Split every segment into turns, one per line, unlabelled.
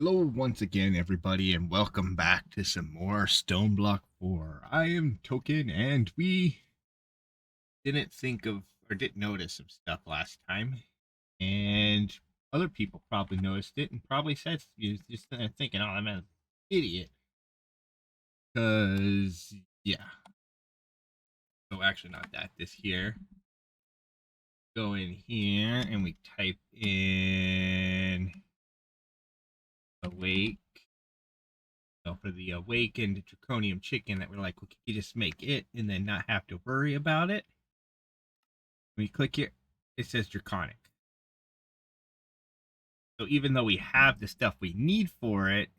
Hello once again, everybody, and welcome back to some more StoneBlock 4. I am Towkn, and we didn't think of or didn't notice some stuff last time, and other people probably noticed it and probably said you just thinking, "Oh, I'm an idiot," because yeah. So actually, not that. This here. Go in here and we type in awake. So for the awakened draconium chicken that we're like, well, can you just make it and then not have to worry about it? When you click here, it says Draconic. So even though we have the stuff we need for it,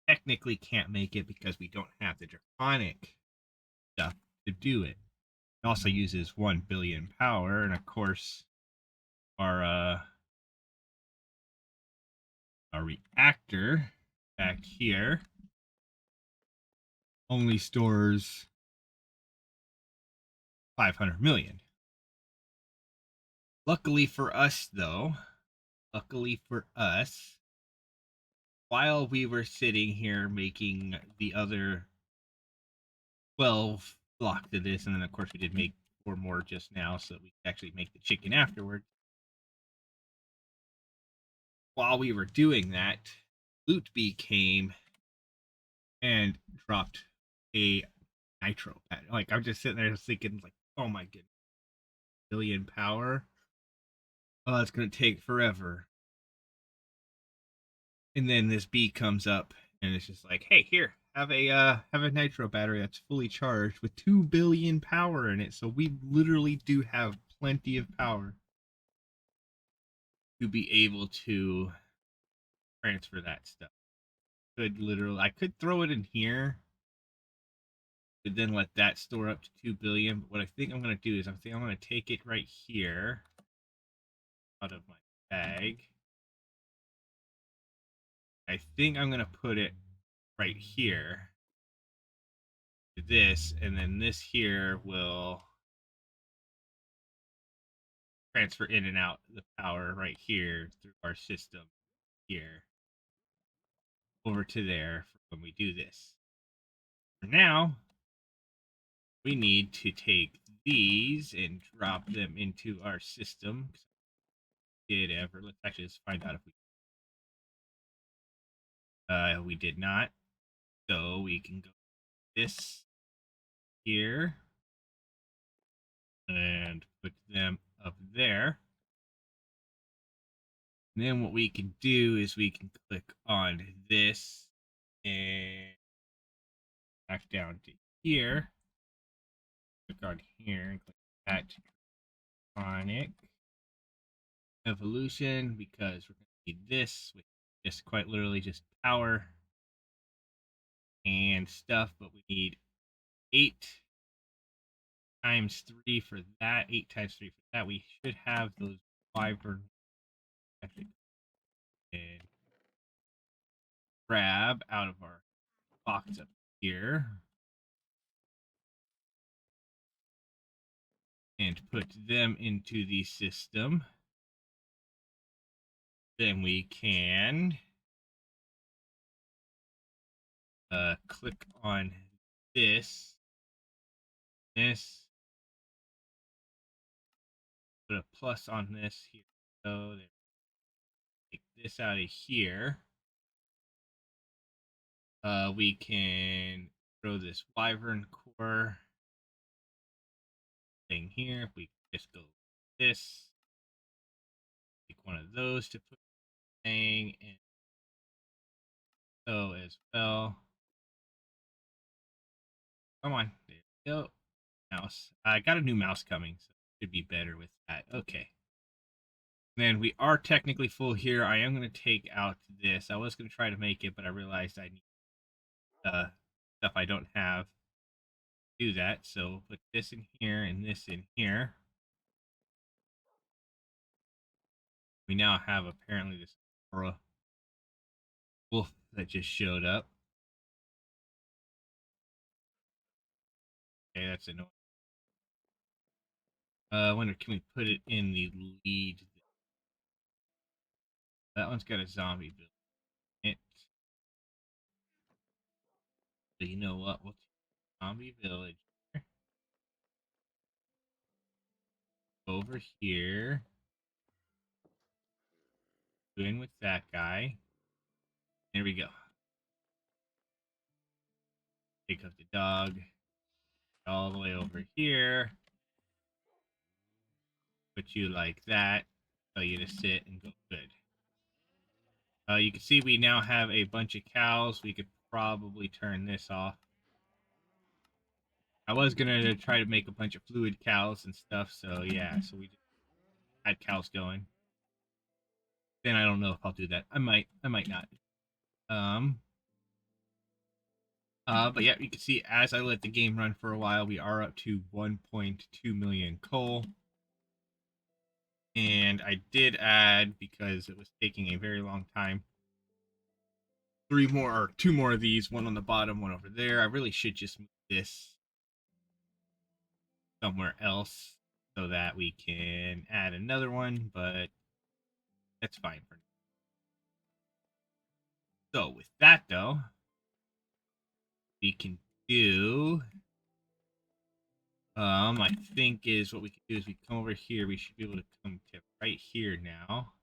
technically can't make it because we don't have the Draconic stuff to do it. It also uses 1 billion power, and of course, our uh, our reactor back here only stores 500 million. Luckily for us, though, luckily for us, while we were sitting here making the other 12 blocks of this, and then of course we did make 4 more just now so that we could actually make the chicken afterward. While we were doing that, Loot Bee came and dropped a nitro pad. Like, I'm just sitting there thinking, like, oh my goodness, billion power. Oh, it's gonna take forever. And then this bee comes up and it's just like, hey, here, have a nitro battery that's fully charged with 2 billion power in it. So we literally do have plenty of power to be able to transfer that stuff. I could throw it in here, but then let that store up to 2 billion. But what I think I'm gonna do is I'm gonna take it right here out of my bag. I think I'm gonna put it right here to this, and then this here will transfer in and out the power right here through our system here over to there for when we do this. For now, we need to take these and drop them into our system. Did ever? Let's actually just find out if we did not. So we can go this here and put them up there. And then what we can do is we can click on this and back down to here. Click on here and click that Draconic evolution because we're going to need this, which is just quite literally just power and stuff, but we need 8 times 3 for that, 8 times 3 for that. We should have those wyvern actually and grab out of our box up here and put them into the system. Then we can click on this, put a plus on this here. So take this out of here. We can throw this wyvern core thing here. If we just go this, take one of those to put thing and so as well. Come on, there we go. Mouse. I got a new mouse coming, so it should be better with that. Okay. Then we are technically full here. I am going to take out this. I was going to try to make it, but I realized I need stuff I don't have to do that. So put this in here and this in here. We now have apparently this aura wolf that just showed up. Okay, that's annoying. I wonder, can we put it in the lead? That one's got a zombie build. it. So you know what? We'll zombie village over here. Go in with that guy. There we go. Pick up the dog. All the way over here. Put you like that. Tell you to sit and go good. You can see we now have a bunch of cows. We could probably turn this off. I was gonna try to make a bunch of fluid cows and stuff, so yeah, so we just had cows going. Then I don't know if I'll do that. I might not. Um but yeah, you can see as I let the game run for a while, we are up to 1.2 million coal. And I did add, because it was taking a very long time, two more of these, one on the bottom, one over there. I really should just move this somewhere else so that we can add another one, but that's fine for now. So with that though, we can do I think is what we can do is we come over here. We should be able to come to right here now.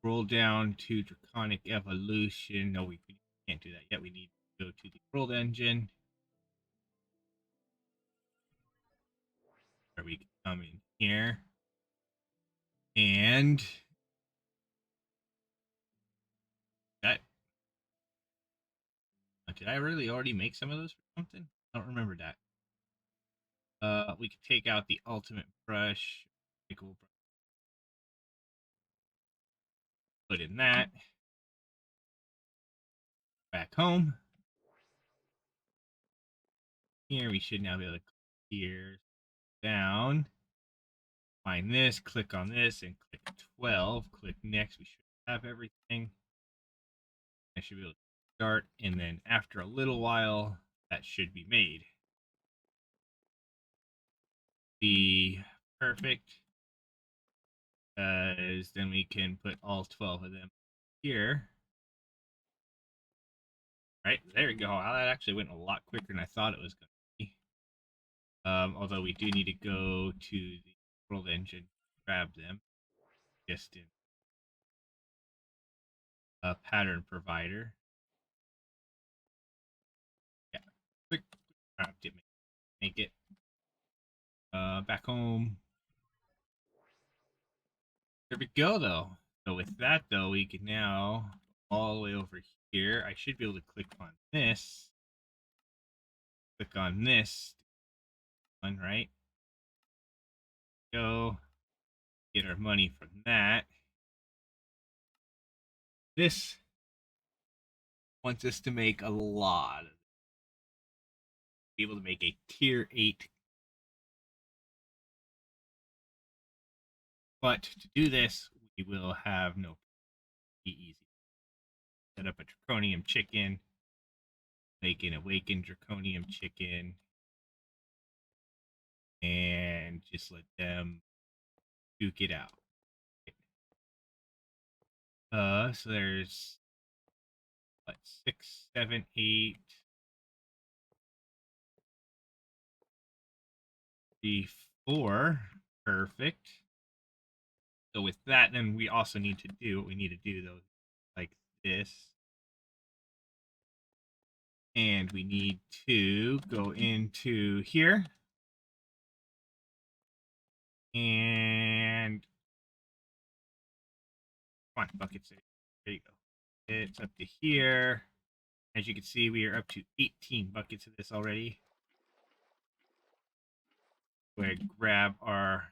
Roll down to Draconic Evolution. No, we can't do that yet. We need to go to the world engine. Where we can come in here. And that did I really already make some of those for something? I don't remember that. We could take out the ultimate brush. Cool. Put in that. Back home. Here we should now be able to click here down. Find this, click on this, and click 12. Click next. We should have everything. I should be able to start, and then after a little while, that should be made. Be perfect. Because then we can put all 12 of them here. Right, there we go. Wow, that actually went a lot quicker than I thought it was going to be. Although we do need to go to the world engine, grab them. Just in a pattern provider. Yeah, quick. Didn't make it. Back home. There we go, though. So with that, though, we can now all the way over here. I should be able to click on this. Click on this one, right? Go get our money from that. This wants us to make a lot. Be able to make a tier 8. But to do this, we will have no be easy. Set up a Draconium chicken. Make an awakened Draconium chicken. And just let them duke it out. So there's what, 6, 7, 8, 3, 4. Perfect. So with that, then we also need to do what we need to do though, like this. And we need to go into here. And come on, buckets. There you go. It's up to here. As you can see, we are up to 18 buckets of this already. Go ahead and grab our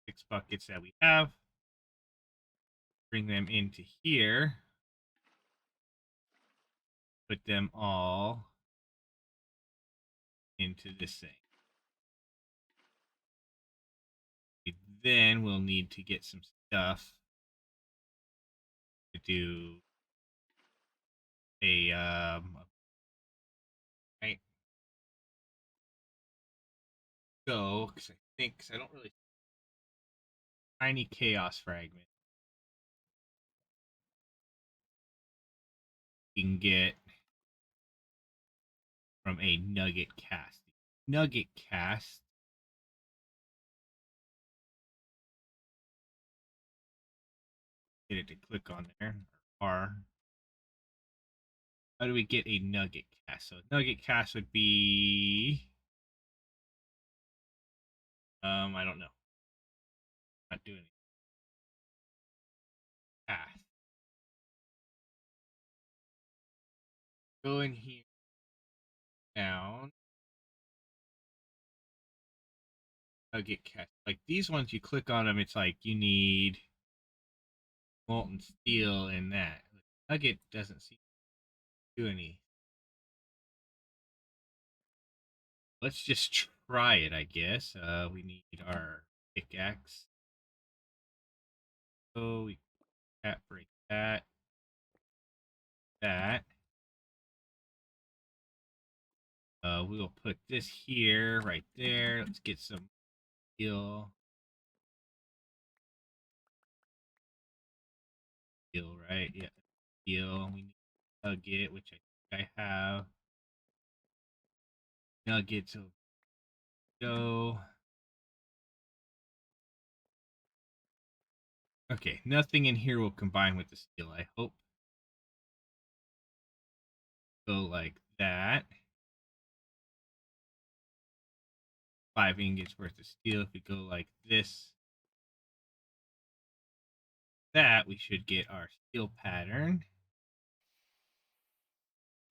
6 buckets that we have. Bring them into here. Put them all into this thing. Then we'll need to get some stuff to do a right. Go, because I don't really tiny chaos fragment. can get from a nugget cast. Nugget cast. Get it to click on there. R. How do we get a nugget cast? So nugget cast would be I don't know. Not doing it. Cast. Go in here down. Nugget cast. Like these ones you click on them, it's like you need molten steel in that. Nugget doesn't seem to do any. Let's just try it, I guess. We need our pickaxe. So we can't break that. That. We'll put this here, right there. Let's get some steel. Steel, right? Yeah. Steel. We need nugget, which I think I have. Nuggets will go. Okay, nothing in here will combine with the steel, I hope. Go like that. 5 ingots worth of steel. If we go like this, that, we should get our steel pattern.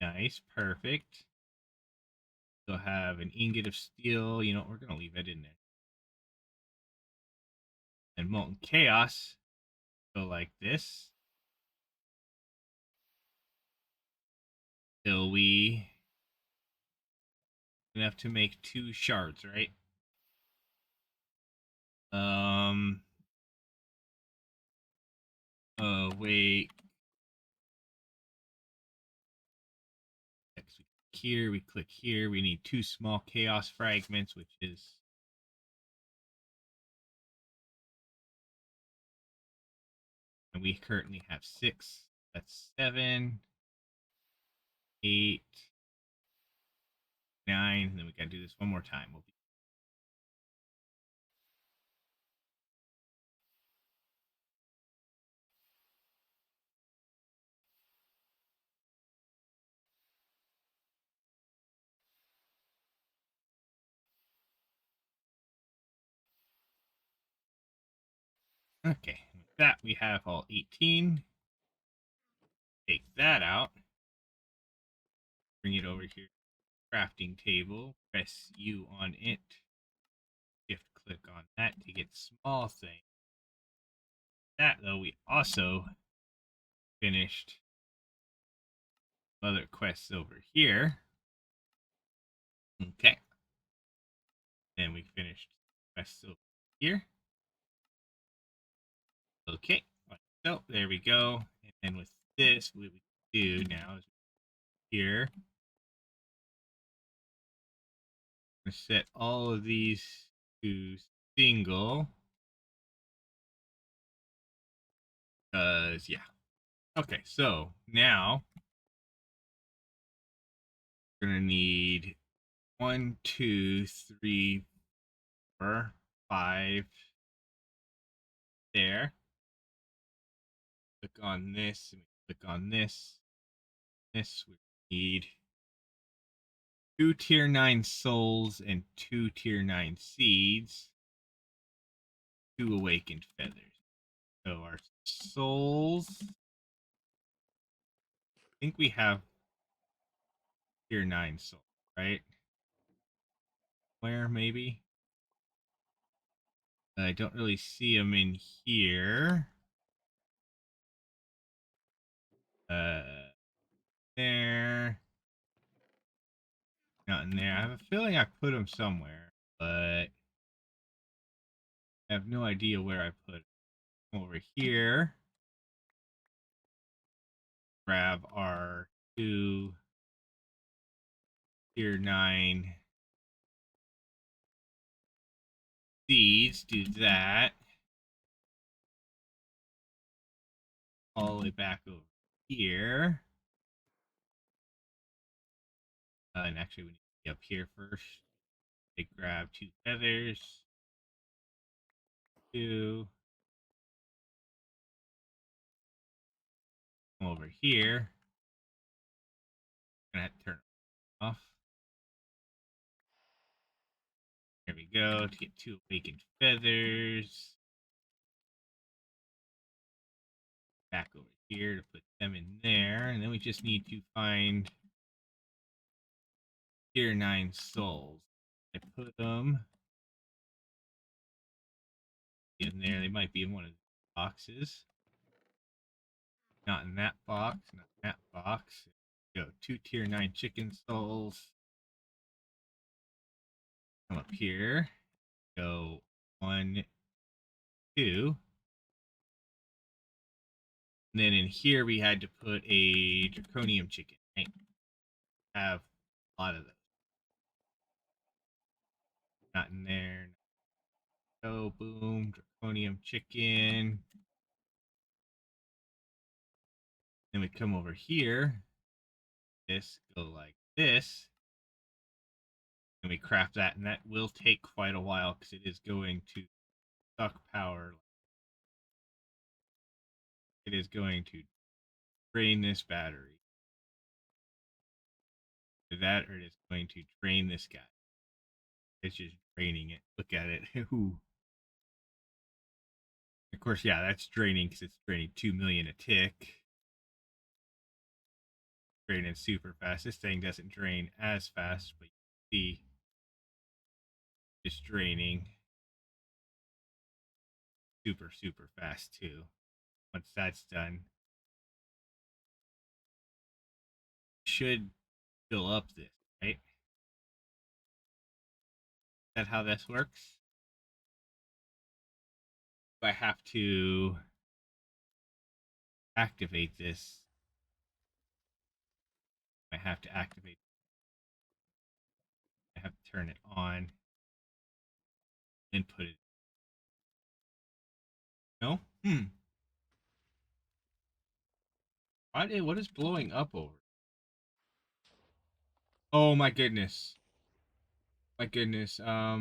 Nice, perfect. We'll have an ingot of steel. You know, we're going to leave it in there. And molten chaos. Go like this. Till we enough to make 2 shards, right? Wait. Here, we click here. We need 2 small chaos fragments, which is and we currently have 6. That's 7, 8, 9. And then we gotta do this one more time. We'll be okay. With that, we have all 18. Take that out. Bring it over here. Crafting table. Press U on it. Shift click on that to get small thing. That though, we also finished other quests over here. Okay. And we finished quests over here. Okay. So there we go. And then with this, what we do now is here. Set all of these to single. Because, yeah. Okay, so now we're going to need 1, 2, 3, 4, 5 there. Click on this and click on this. This we need 2 tier 9 souls and 2 tier 9 seeds. 2 awakened feathers. So our souls, I think we have tier 9 souls, right? Where maybe? I don't really see them in here. Uh, there. Not in there. I have a feeling I put them somewhere, but I have no idea where I put them. Over here. Grab our 2 tier 9 seeds. Do that. All the way back over here. And actually, we need to be up here first. They grab 2 feathers. 2. Come over here. Gonna have to turn it off. There we go. To get 2 awakened feathers. Back over here to put them in there. And then we just need to find tier 9 souls. I put them in there. They might be in one of the boxes. Not in that box. Not in that box. Go 2 tier 9 chicken souls. Come up here. Go 1, 2. And then in here we had to put a Draconium chicken. Right? Have a lot of those. Not in there. Go boom. Draconium chicken. Then we come over here. This go like this. And we craft that, and that will take quite a while because it is going to suck power. It is going to drain this battery. That, or it is going to drain this guy. It's just draining it. Look at it. Ooh. Of course, yeah, that's draining because it's draining 2 million a tick. Draining super fast. This thing doesn't drain as fast, but you see it's draining super, super fast too. Once that's done, should fill up this, right? Is that how this works? I have to activate this. I have to activate. I have to turn it on and put it. No? What is blowing up over? Oh my goodness. My goodness. I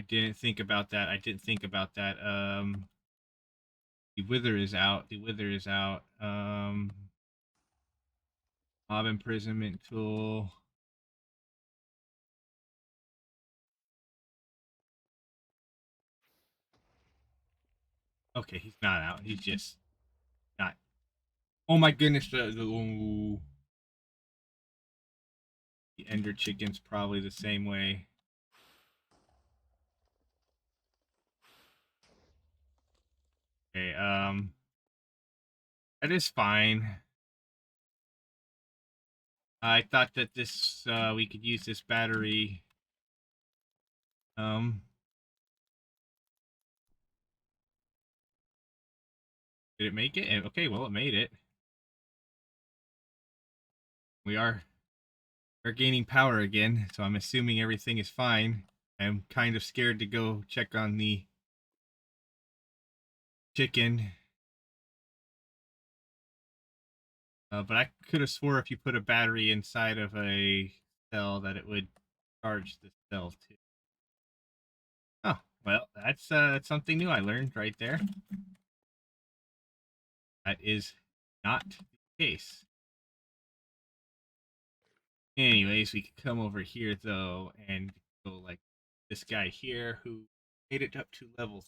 didn't think about that. I didn't think about that. The wither is out. The wither is out. Mob imprisonment tool. Okay, he's not out. He's just not. Oh my goodness. The ender chicken's probably the same way. Okay, that is fine. I thought that this we could use this battery. Um, did it make it? Okay, well it made it. We are gaining power again, so I'm assuming everything is fine. I'm kind of scared to go check on the chicken. But I could have swore if you put a battery inside of a cell that it would charge the cell too. Oh, well, that's something new I learned right there. That is not the case. Anyways, we could come over here though and go like this guy here who made it up to level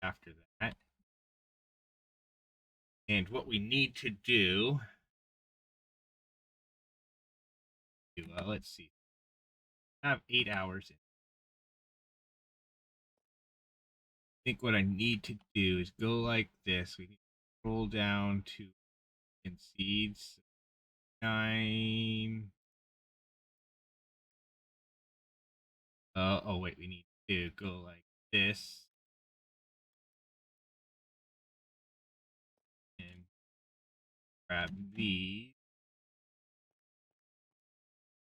after that. And what we need to do, let's see, I have 8 hours. I think what I need to do is go like this. We need to roll down to seeds 9. Oh wait, we need to go like this and grab these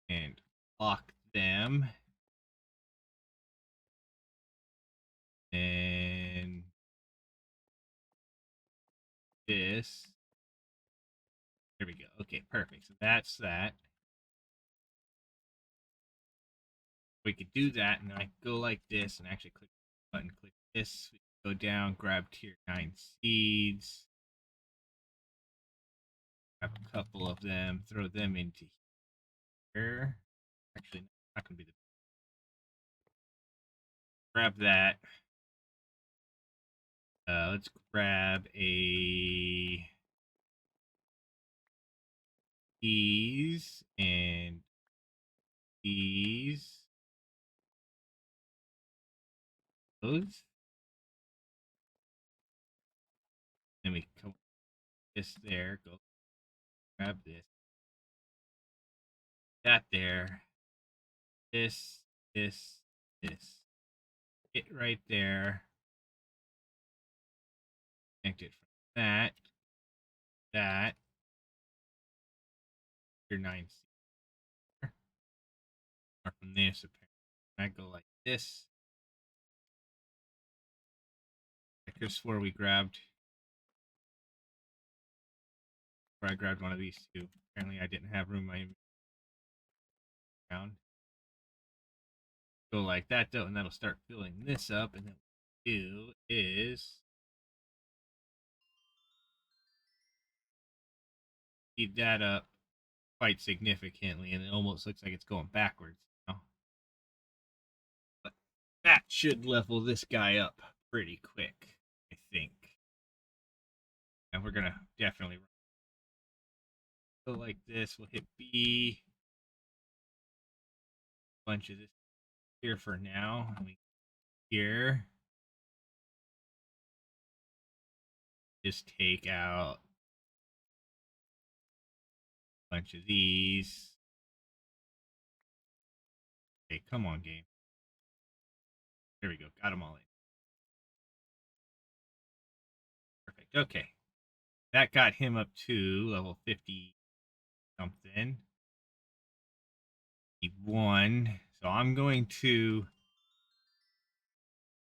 and lock them. And this There we go. Okay, perfect. So that's that. We could do that, and I go like this, and actually click the button, click this, go down, grab tier 9 seeds, grab a couple of them, throw them into here. Actually, not going to be the. Grab that. Let's grab a these and these. Those. Then we come this there. Go grab this. That there. This. This. This. It right there. Connect it from that. That. Your 9 seed. Or from this. I go like this. I could have swore we grabbed. Or I grabbed one of these two. Apparently, I didn't have room in my down. Go like that though, and that'll start filling this up. And then what we do is speed that up quite significantly, and it almost looks like it's going backwards now. But that should level this guy up pretty quick, I think. And we're gonna definitely go like this. We'll hit B. Bunch of this here for now. And we here. Just take out a bunch of these. Okay, come on, game. There we go. Got them all in. Perfect. Okay. That got him up to level 50 something. He won. So I'm going to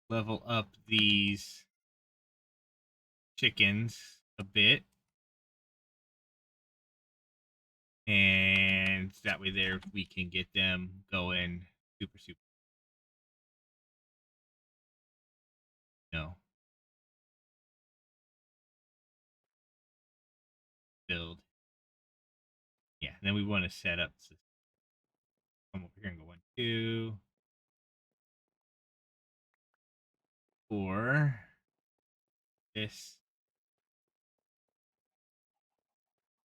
level up these chickens a bit. And that way there we can get them going super. No. Build. Yeah, then we want to set up. Come over here and go 1, 2, 4. This.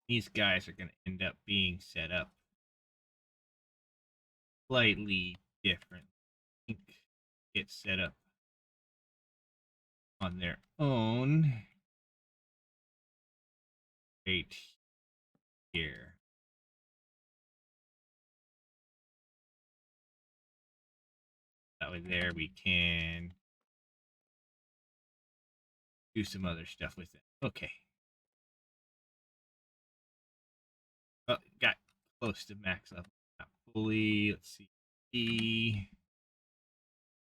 These guys are going to end up being set up slightly different. I think get set up on their own right here. That way there we can do some other stuff with it. Okay. Oh, got close to max level. Not fully. Let's see. E.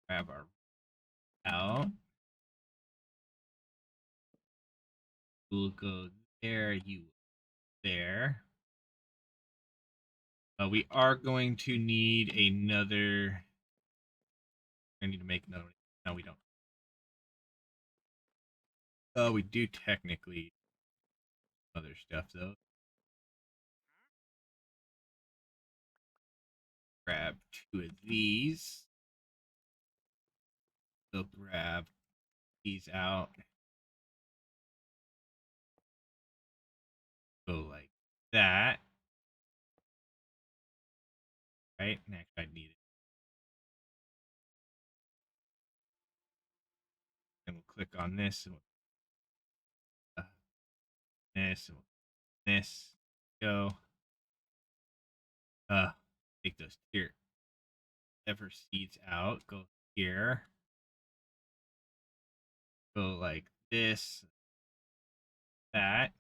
Grab our out. We'll go there. You there. We are going to need another. I need to make another. No, we don't. Oh, we do technically other stuff though. Grab 2 of these. We'll grab these out. Go like that. Right? Next, I need it. Then we'll click on this and this and this. Go. Take those tier ever seeds out. Go here. Go like this. That.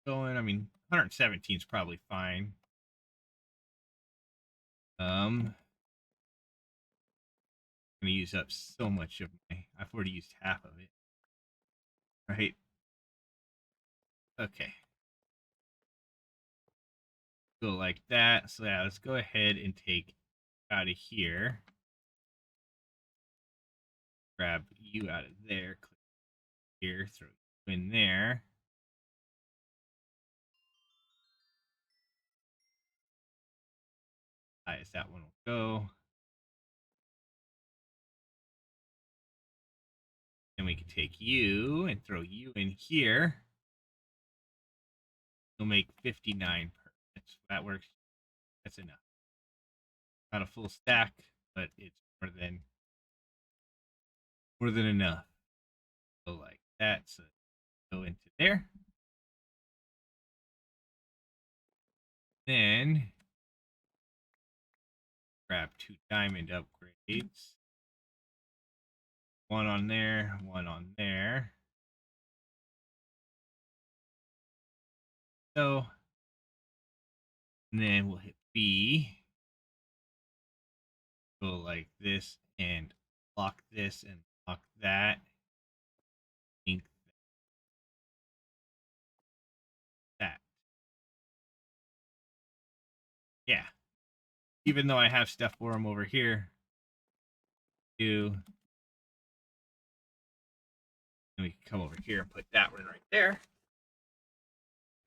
Going. I mean, 117 is probably fine. I'm going to use up so much of my... I've already used half of it. Right? Okay. Go like that. So yeah, let's go ahead and take out of here. Grab you out of there. Click here. Throw you in there. As that one will go. Then we can take you and throw you in here. You'll make 59 permits. That works. That's enough. Not a full stack, but it's more than enough. So like that. So go into there. Then grab 2 diamond upgrades. One on there, one on there. So, and then we'll hit B. Go like this and lock this and lock that. Ink that. Yeah. Even though I have stuff for them over here. And we can come over here and put that one right there. And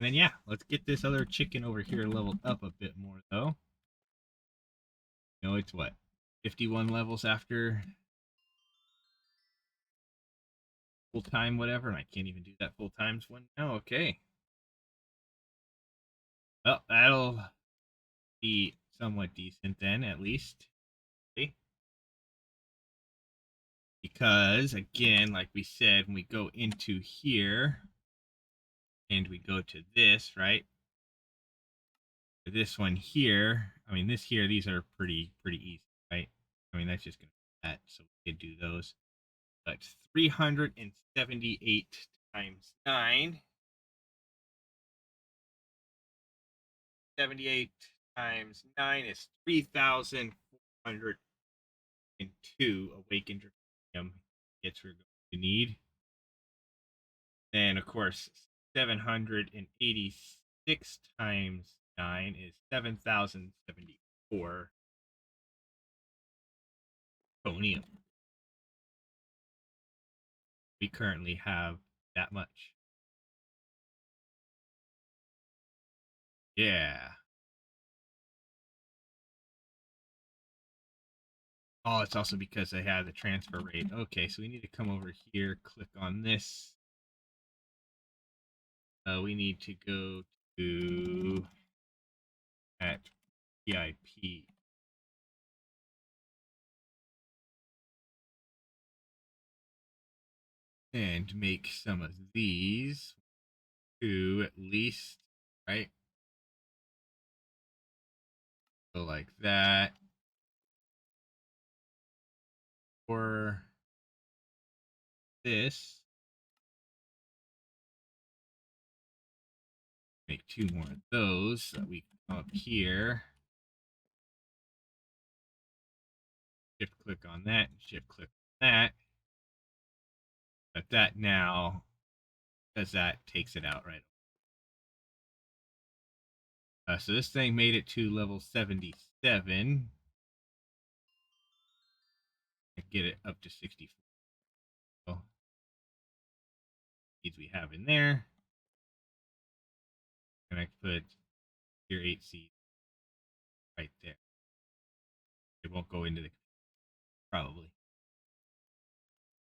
then yeah, let's get this other chicken over here leveled up a bit more though. You know, it's what? 51 levels after full time whatever, and I can't even do that full times one now. Okay. Well, that'll be somewhat decent then, at least. Okay. Because again, like we said, when we go into here and we go to this, right? This one here, I mean, this here, these are pretty easy, right? I mean, that's just gonna be that, so we can do those. But 378 times 9. 78 times 9 is 3,402 awakened draconium hits we're going to need. Then, of course, 786 times 9 is 7,074 Draconium. We currently have that much. Yeah. Oh, it's also because I had the transfer rate. Okay, so we need to come over here, click on this. We need to go to at PIP. And make some of these 2 at least, right? So like that. Or this. Make 2 more of those so that we can come up here. Shift click on that, shift click on that. But that now, because that takes it out right. So this thing made it to level 77. Get it up to 64. So, seeds we have in there. And I put your 8 seeds right there. It won't go into the probably.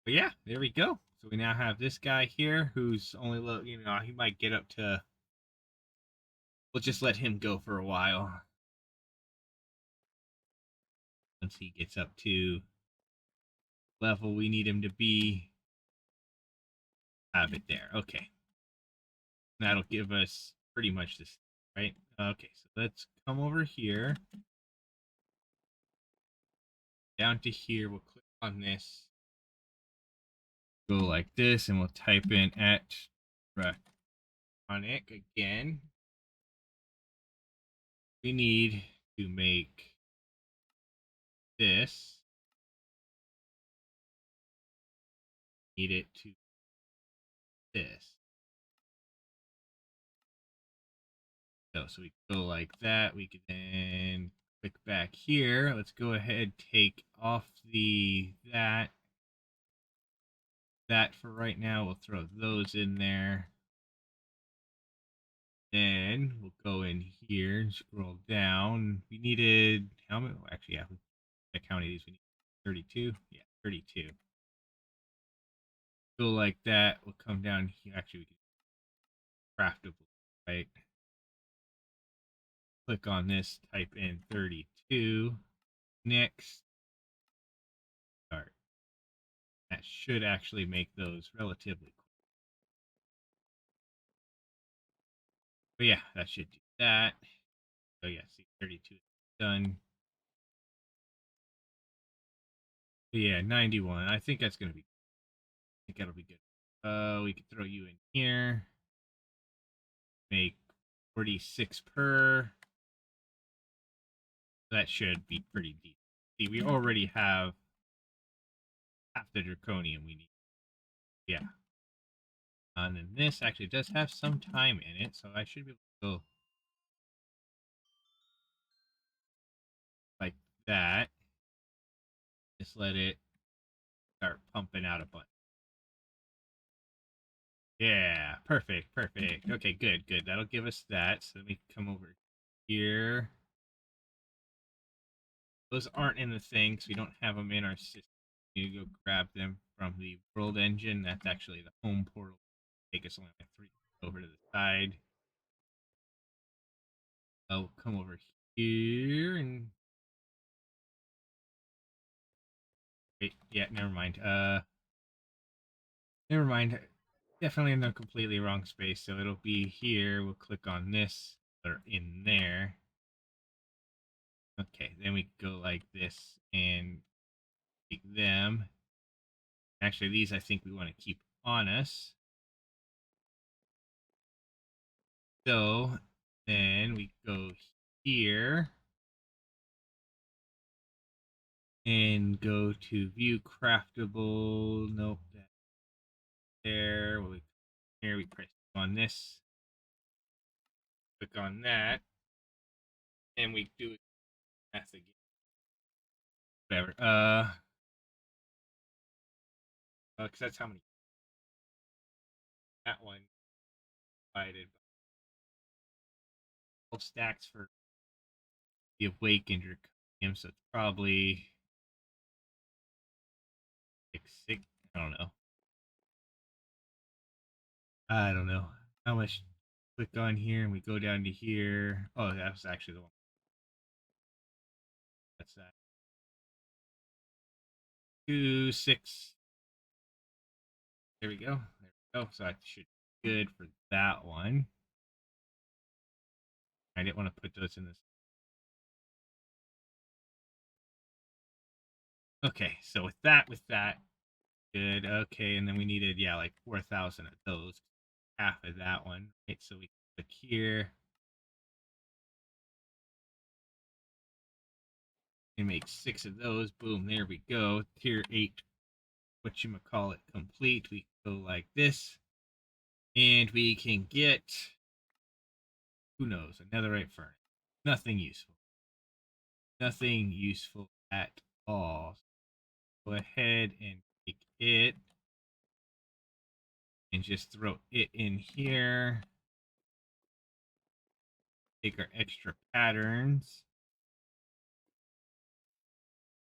But yeah, there we go. So we now have this guy here who's only, you know, he might get up to, we'll just let him go for a while. Once he gets up to level we need him to be, have it there. Okay. That'll give us pretty much this, right? Okay, so let's come over here. Down to here, we'll click on this. Go like this, and we'll type in at Draconic again. We need to make this need it to this. So we go like that. We can then click back here. Let's go ahead, take off that for right now. We'll throw those in there. Then we'll go in here and scroll down. We needed how many? Actually, yeah, I counted these. We need 32. Yeah, 32. Go like that. We'll come down here. Actually, we can craftable, right? Click on this. Type in 32. Next. Start. That should actually make those relatively quick. But yeah, that should do that. So yeah, see 32 done. But yeah, 91. I think that's gonna be. I think that'll be good. We could throw you in here. Make 46 per. That should be pretty decent. See, we already have half the Draconium we need. Yeah. And then this actually does have some time in it, so I should be able to go like that. Just let it start pumping out a bunch. Yeah, perfect, perfect. Okay, good, good. That'll give us that. So let me come over here. Those aren't in the thing, so we don't have them in our system. You go grab them from the world engine. That's actually the home portal. Take us only like 3 over to the side. I'll come over here and wait. Yeah, never mind. Never mind. Definitely in the completely wrong space. So it'll be here. We'll click on this or in there. Okay, then we go like this and take them. Actually, these I think we want to keep on us. So then we go here and go to view craftable. Nope, that there. Here we press on this, click on that, and we do math again. Whatever. Because that's how many. That one divided by 12 stacks for the awakened Draconium, so it's probably like 6. I don't know. I don't know how much. Click on here and we go down to here. Oh, that was actually the one. That's that. 2, 6. There we go. There we go. So I should be good for that one. I didn't want to put those in this. Okay, so with that, good. Okay, and then we needed, yeah, like 4,000 of those. Half of that one. Right, so we click here. And make 6 of those. Boom, there we go. Tier 8, whatchamacallit, complete. We go like this. And we can get, who knows, another right furnace. Nothing useful. Nothing useful at all. Go ahead and take it. And just throw it in here. Take our extra patterns.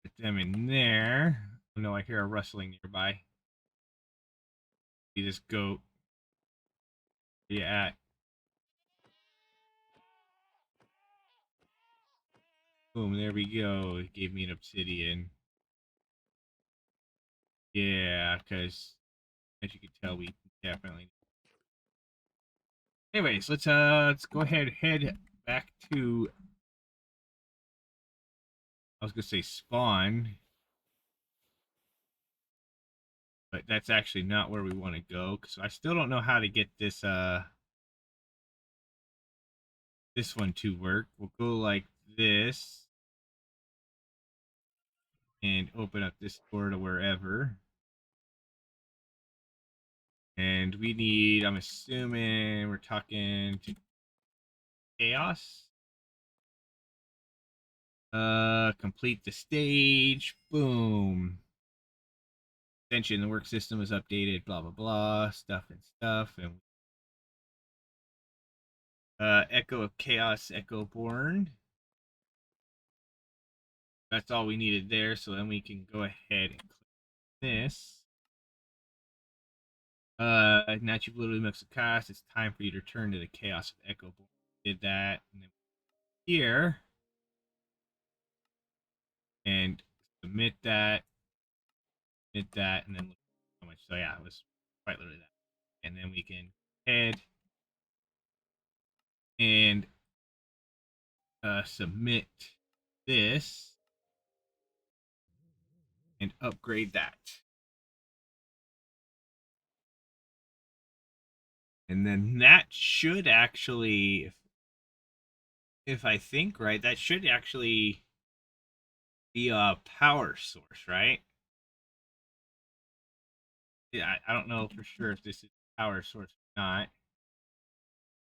Put them in there. Oh no, I hear a rustling nearby. You just go. Where you at? Boom, there we go. It gave me an obsidian. Yeah, because as you can tell, we definitely. Anyways, let's go ahead head back to. I was gonna say spawn, but that's actually not where we want to go. Because I still don't know how to get this one to work. We'll go like this and open up this door to wherever. And we need, I'm assuming we're talking to chaos. Complete the stage. Boom. Extension, the work system is updated, blah blah blah, stuff and stuff. And Echo of Chaos, Echo Born. That's all we needed there, so then we can go ahead and click this. Now you've literally mixed the cast. It's time for you to return to the chaos of Echo Born. Did that, and then here and submit that, and then look how much. So yeah, it was quite literally that. And then we can head and submit this and upgrade that. And then that should actually, if I think right, that should actually be a power source, right? Yeah, I don't know for sure if this is a power source or not.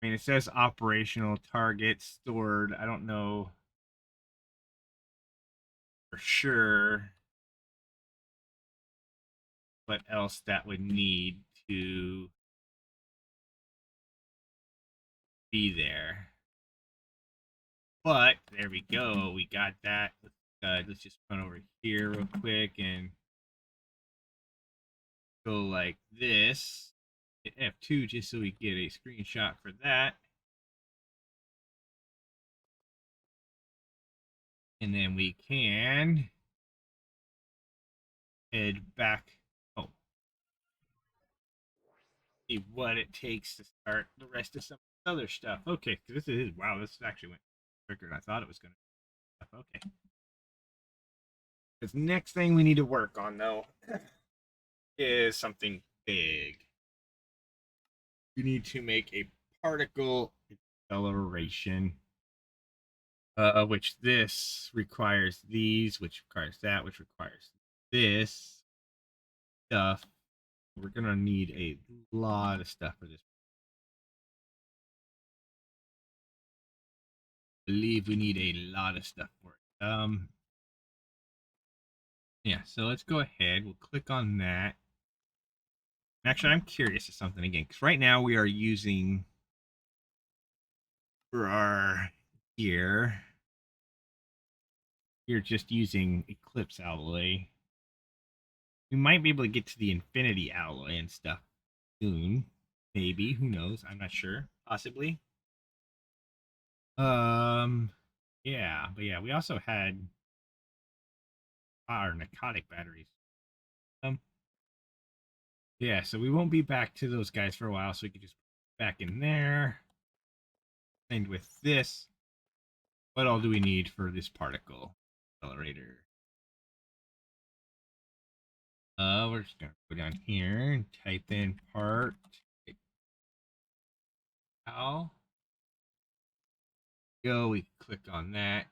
I mean, it says operational target stored. I don't know for sure what else that would need to be there. But there we go. We got that. Let's just run over here real quick and go like this. Hit F2 just so we get a screenshot for that. And then we can head back. Oh, see what it takes to start the rest of some other stuff. Okay, this is wow. This actually went quicker than I thought it was going to. Okay. This next thing we need to work on though is something big. We need to make a particle acceleration. Which this requires these, which requires that, which requires this stuff. We're gonna need a lot of stuff for this. I believe we need a lot of stuff for it. Yeah, so let's go ahead. We'll click on that. Actually, I'm curious of something again, because right now we are using for our gear, we're just using Eclipse alloy. We might be able to get to the Infinity alloy and stuff soon. Maybe, who knows? I'm not sure. Possibly. Um, yeah, but yeah, we also had our narcotic batteries. Um, yeah, so we won't be back to those guys for a while, so we can just put back in there. And with this, what all do we need for this particle accelerator? We're just gonna go down here and type in part. How? Go. We click on that.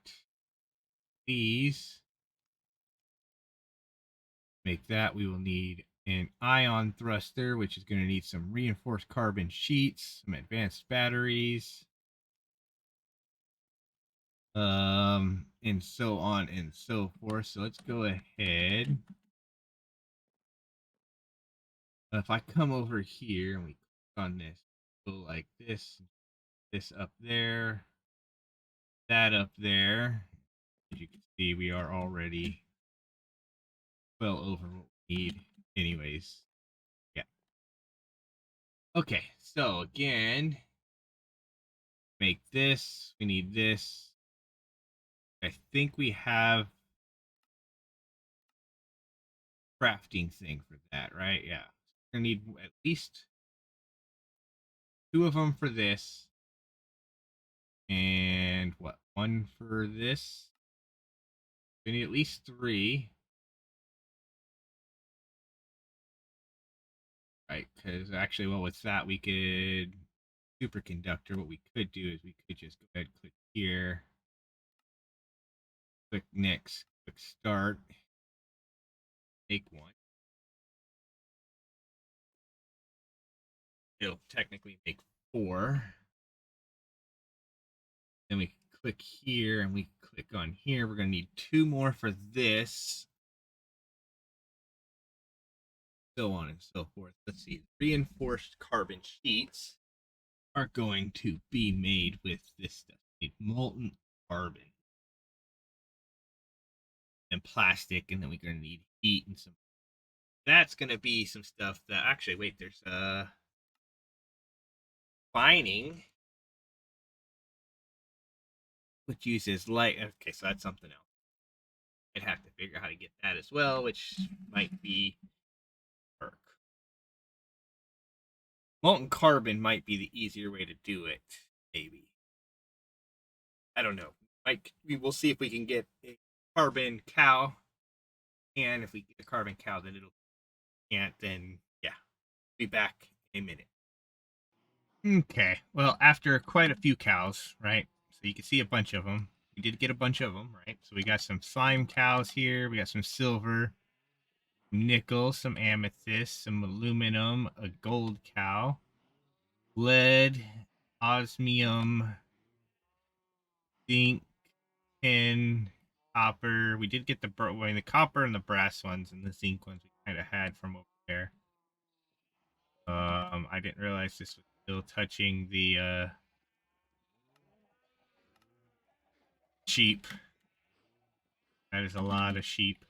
These. Make that. We will need an ion thruster, which is going to need some reinforced carbon sheets, some advanced batteries, and so on and so forth. So let's go ahead. If I come over here and we click on this, go like this up there, that up there. As you can see, we are already well over what we need anyways. Yeah. Okay, so again, make this. We need this. I think we have crafting thing for that, right? Yeah. We're gonna need at least two of them for this. And what? One for this. We need at least three. Right, because actually, well, with that, we could superconductor. What we could do is we could just go ahead and click here, click next, click start, make one. it'll technically make 4. Then we click here and we click on here. We're going to need 2 more for this. So on and so forth. Let's see. Reinforced carbon sheets are going to be made with this stuff. Molten carbon and plastic, and then we're going to need heat and some. That's going to be some stuff that actually, wait, there's fining, which uses light. Okay, so that's something else. I'd have to figure out how to get that as well, which might be work. Molten carbon might be the easier way to do it, maybe. I don't know. We will see if we can get a carbon cow, and if we get a carbon cow, then it'll can't. Then yeah, be back in a minute. Okay. Well, after quite a few cows, right? So you can see a bunch of them. We did get a bunch of them, right? So we got some slime cows here. We got some silver, nickel, some amethyst, some aluminum, a gold cow, lead, osmium, zinc, tin, copper. We did get the copper and the brass ones, and the zinc ones we kind of had from over there. I didn't realize this was still touching the sheep. That is a lot of sheep.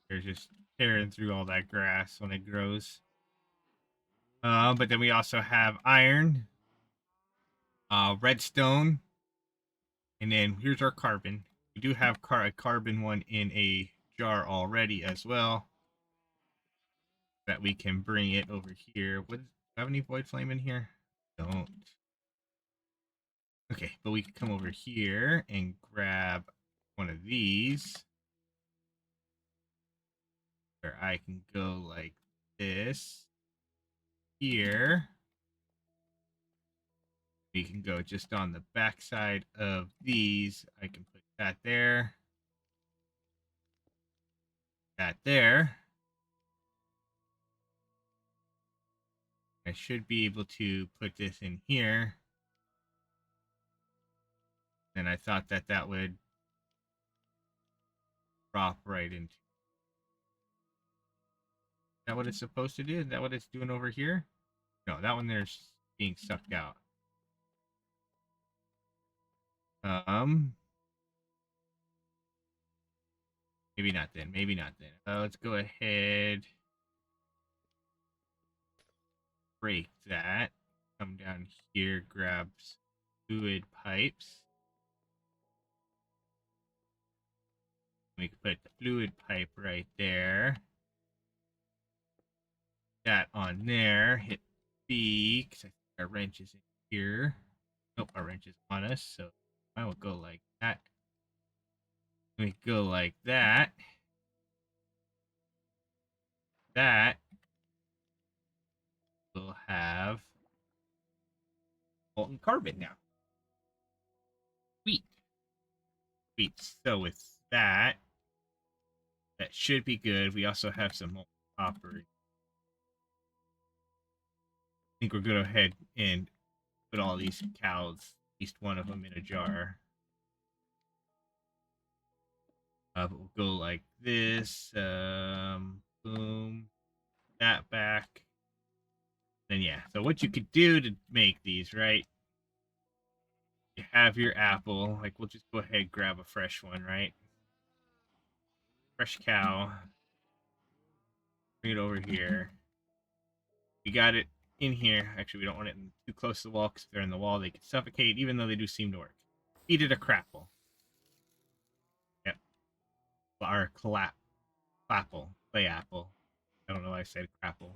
They're just tearing through all that grass when it grows. But then we also have iron, redstone, and then here's our carbon. We do have a carbon one in a jar already as well. That we can bring it over here. Do I have any void flame in here? Don't. Okay, but we can come over here and grab one of these. Where I can go like this. Here. We can go just on the back side of these. I can put that there. That there. I should be able to put this in here. And I thought that that would drop right into. Is that what it's supposed to do? Is that what it's doing over here? No, that one there's being sucked out. Maybe not then. Maybe not then. Let's go ahead. Break that. Come down here, grab fluid pipes. We can put the fluid pipe right there. That on there. Hit B, because I think our wrench is in here. Nope, our wrench is on us, so I will go like that. We go like that. That will have molten carbon now. Sweet. Sweet. So with that, that should be good. We also have some molten copper. I think we're going to go ahead and put all these cows, at least one of them, in a jar. But we'll go like this. Boom. That back. Then yeah. So what you could do to make these, right? You have your apple. Like we'll just go ahead and grab a fresh one, right? Fresh cow. Bring it over here. We got it in here. Actually, we don't want it too close to the wall because if they're in the wall, they could suffocate, even though they do seem to work. Feed it a crapple. Yep. Or clapple. Clay apple. I don't know why I said crapple.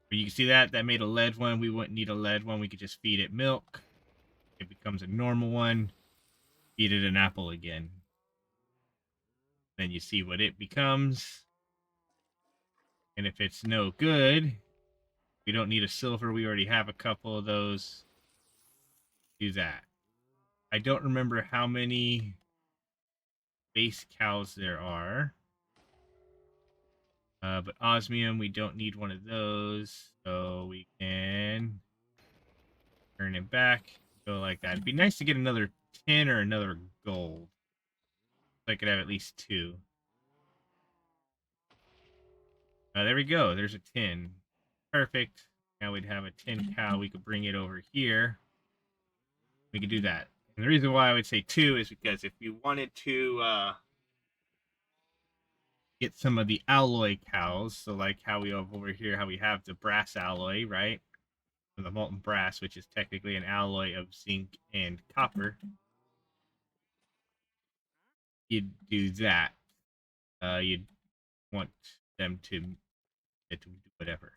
But you can see that. That made a lead one. We wouldn't need a lead one. We could just feed it milk. It becomes a normal one. Feed it an apple again. Then you see what it becomes. And if it's no good, we don't need a silver. We already have a couple of those. Do that. I don't remember how many base cows there are. But osmium, we don't need one of those, so we can turn it back, go like that. It'd be nice to get another tin or another gold. So I could have at least two. There we go. There's a tin. Perfect. Now we'd have a tin cow. We could bring it over here. We could do that. And the reason why I would say two is because if you wanted to get some of the alloy cows, so like how we have over here, how we have the brass alloy, right? Or the molten brass, which is technically an alloy of zinc and copper. You'd do that. You'd want them to do whatever.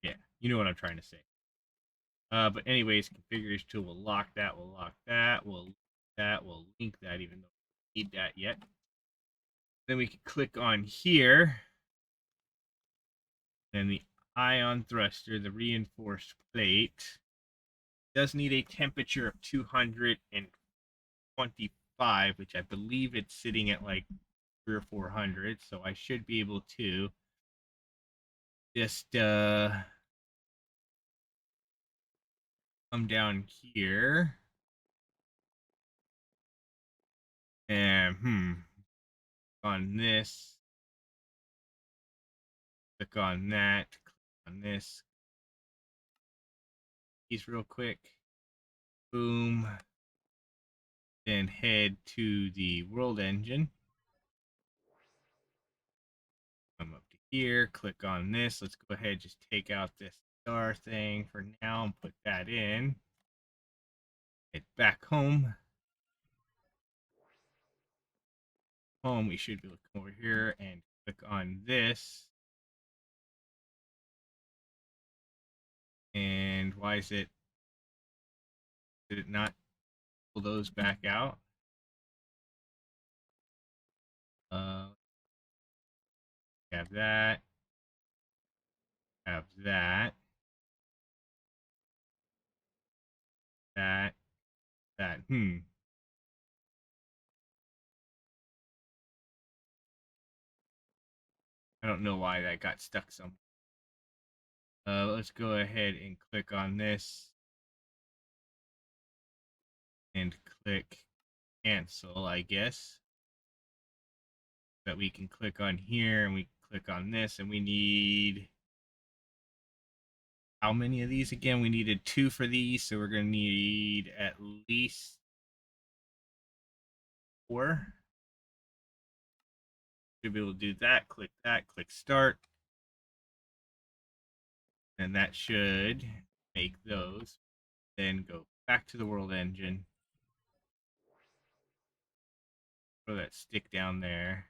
Yeah, you know what I'm trying to say. But anyways, configuration tool will lock that, we'll lock that, we'll link that, even though we don't need that yet. Then we can click on here. And the ion thruster, the reinforced plate, does need a temperature of 225, which I believe it's sitting at like 300 or 400. So I should be able to just come down here and on this, click on that, click on this, these real quick, boom, then head to the world engine. Come up to here, click on this. Let's go ahead, just take out this star thing for now and put that in. Head back home. Home, we should be looking over here and click on this. And why is it, did it not pull those back out? Have that, have that, that, that. I don't know why that got stuck somewhere. Let's go ahead and click on this and click cancel, I guess. That we can click on here and we click on this, and we need how many of these again? We needed 2 for these, so we're going to need at least 4. Should be able to do that, click start, and that should make those. Then go back to the world engine, throw that stick down there,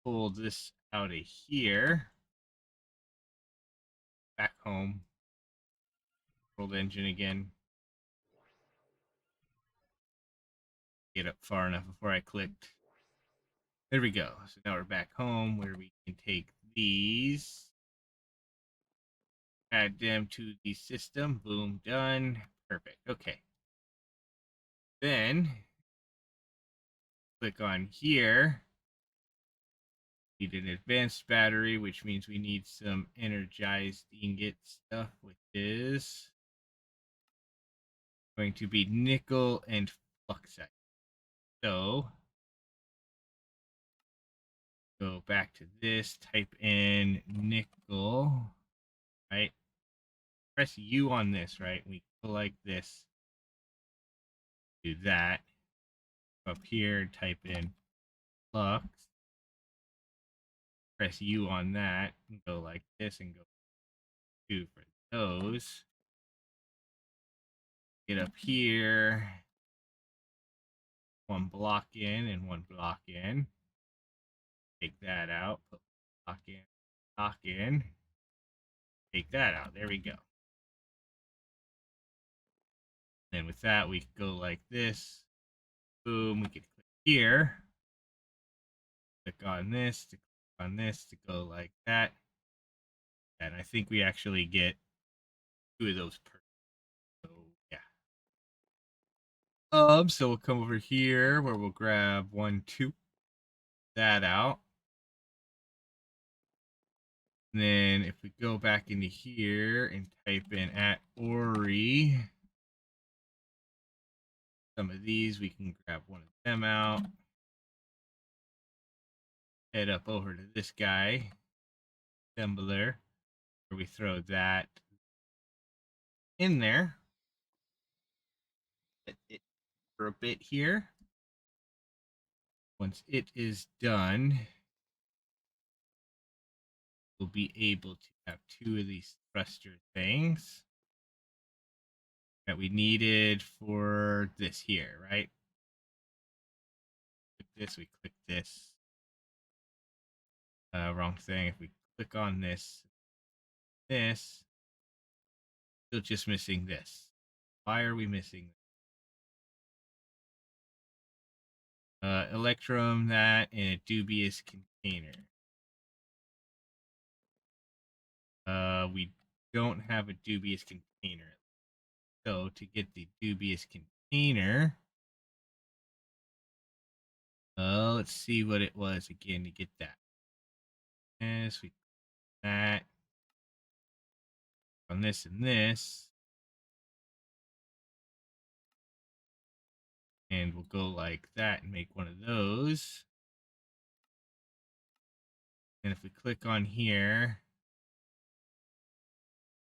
pull this out of here, back home, world engine again, get up far enough before I clicked. There we go. So now we're back home where we can take these, add them to the system. Boom, done. Perfect. Okay. Then click on here. Need an advanced battery, which means we need some energized ingot stuff, which is going to be nickel and fluxite. So go back to this, type in nickel, right? Press U on this, right? We go like this. Do that. Up here, type in flux. Press U on that and go like this and go 2 for those. Get up here, 1 block in and 1 block in. Take that out, put block in, take that out. There we go. Then with that, we go like this. Boom, we can click here. Click on this, to click on this, to go like that. And I think we actually get 2 of those per. So yeah. So we'll come over here where we'll grab 1, 2, that out. And then if we go back into here and type in at Ori, some of these, we can grab one of them out. Head up over to this guy, assembler, where we throw that in there. Let it for a bit here. Once it is done, we'll be able to have two of these thruster things that we needed for this here, right? Click this, we click this. Wrong thing. If we click on this, still just missing this. Why are we missing? Electrum, that, and a dubious container. We don't have a dubious container. So to get the dubious container, let's see what it was again to get that. Yes, we that on this and this, and we'll go like that and make one of those. And if we click on here,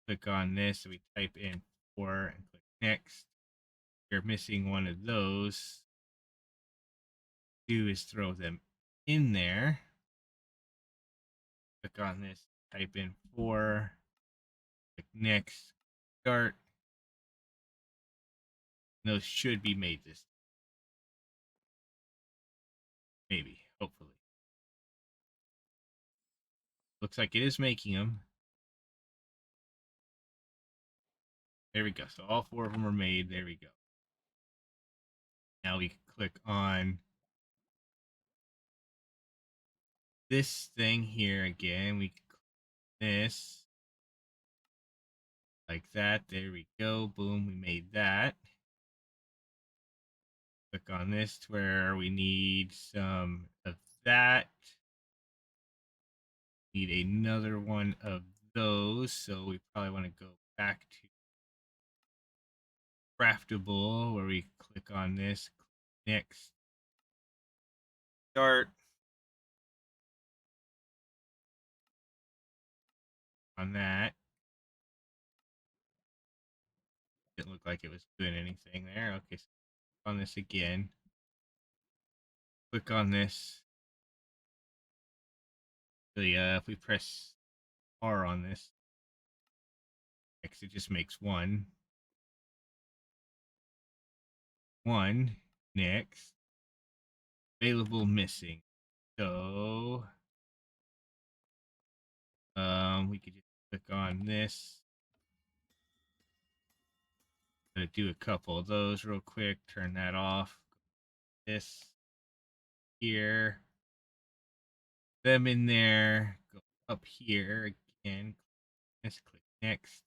click on this, so we type in 4 and click next. You're missing one of those. Do is throw them in there. Click on this, type in 4, click next, start. Those should be made this. Maybe, hopefully. Looks like it is making them. There we go. So all 4 of them are made. There we go. Now we can click on this thing here again. We can click this like that. There we go. Boom. We made that. Click on this to where we need some of that. Need another one of those. So we probably want to go back to craftable where we click on this. Next. Start. On that. Didn't look like it was doing anything there. Okay, so click on this again. Click on this. So yeah, if we press R on this, next it just makes one. One. Next. Available missing. So we could just click on this. Gonna do a couple of those real quick. Turn that off. This here. Them in there. Go up here again. Let's click next.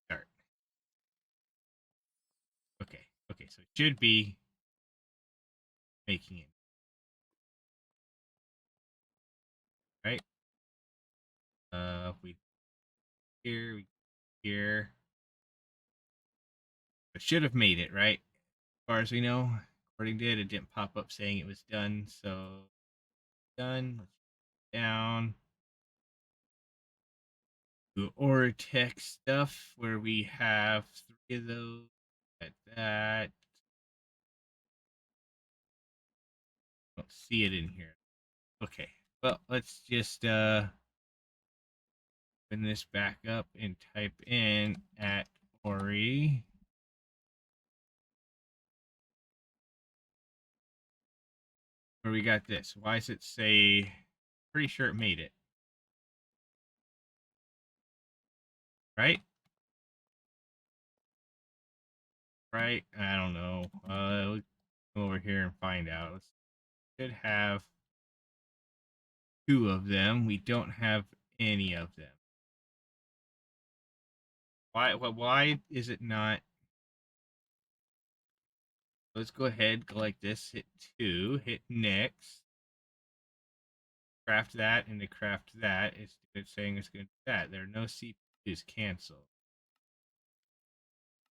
Start. Okay. Okay. So it should be making it. Right. We here. It should have made it, right? As far as we know, according to it, it didn't pop up saying it was done. So done. Let's down. Do Oratech stuff where we have 3 of those. At that. Don't see it in here. Okay. Well, let's just open this back up and type in at Ori. Where we got this. Why does it say? Pretty sure it made it. Right? Right? I don't know. Let's go over here and find out. Let's should have 2 of them. We don't have any of them. Why is it not? Let's go ahead, go like this, hit 2, hit next. craft that and to craft that, it's saying it's going to do that. There are no CPUs canceled.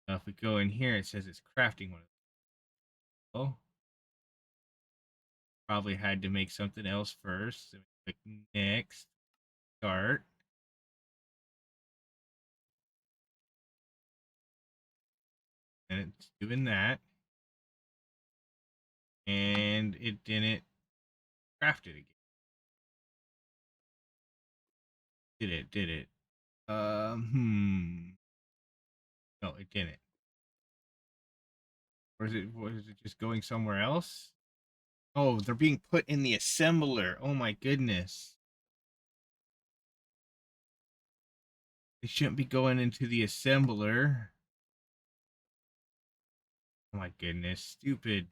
Now, if we go in here, it says it's crafting one of those. Oh, probably had to make something else first. So click next, start. And it's doing that. And it didn't craft it again. Did it? No, it didn't. Or was it just going somewhere else? Oh, they're being put in the assembler. Oh my goodness. They shouldn't be going into the assembler. Oh my goodness. Stupid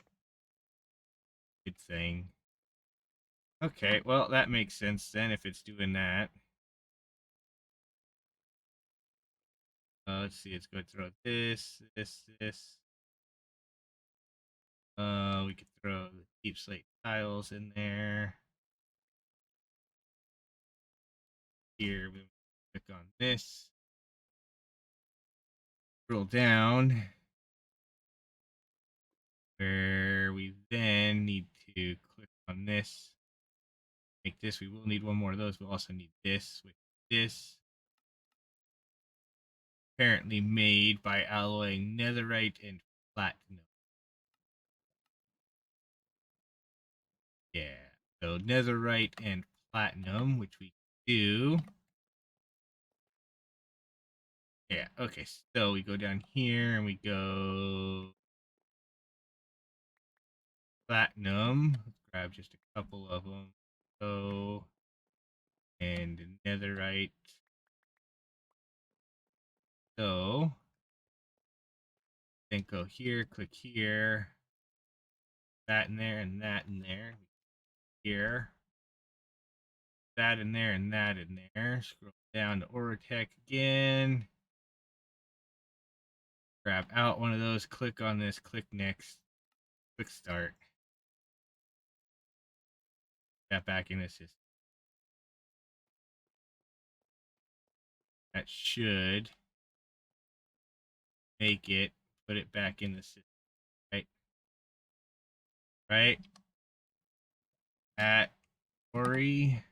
good thing. Okay, well, that makes sense then if it's doing that. Let's see, it's going to throw this. We could throw the deep slate tiles in there. Here, we click on this. Scroll down. Where we then need to click on this. Make this. We will need one more of those. We'll also need this with this. Apparently made by alloying netherite and platinum. Yeah. So netherite and platinum, which we do. Yeah, okay. So we go down here and we go platinum. Let's grab just a couple of them. So, and netherite. So, then go here, click here. That in there and that in there. Here. That in there and that in there. Scroll down to Orotech again. Grab out one of those, click on this, click next, click start. That back in the system. That should make it, put it back in the system, right? Right? At Ori.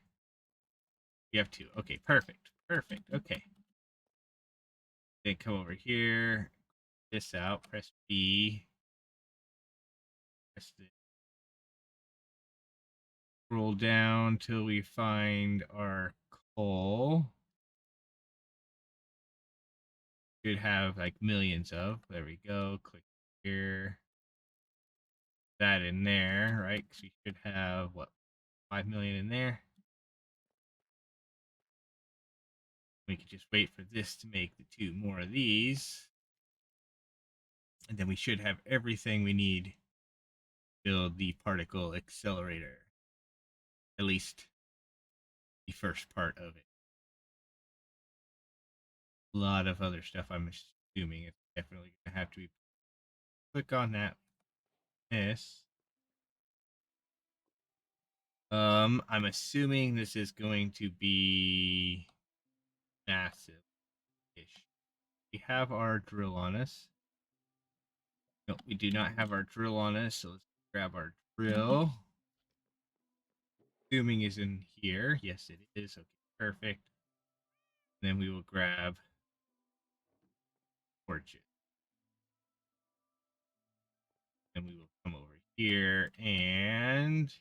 You have two. Okay, perfect. Perfect. Okay. Then come over here, this out, press B. Press this. Scroll down till we find our coal. Should have like millions of. There we go. Click here. That in there, right? Because we should have what, 5 million in there. We could just wait for this to make the two more of these. And then we should have everything we need to build the particle accelerator. At least the first part of it. A lot of other stuff I'm assuming it's definitely going to have to be. Click on that. This. I'm assuming this is going to be massive-ish. We have our drill on us. No, we do not have our drill on us, so let's grab our drill. Assuming is in here. Yes, it is. Okay, perfect. Then we will grab torches. Then we will come over here and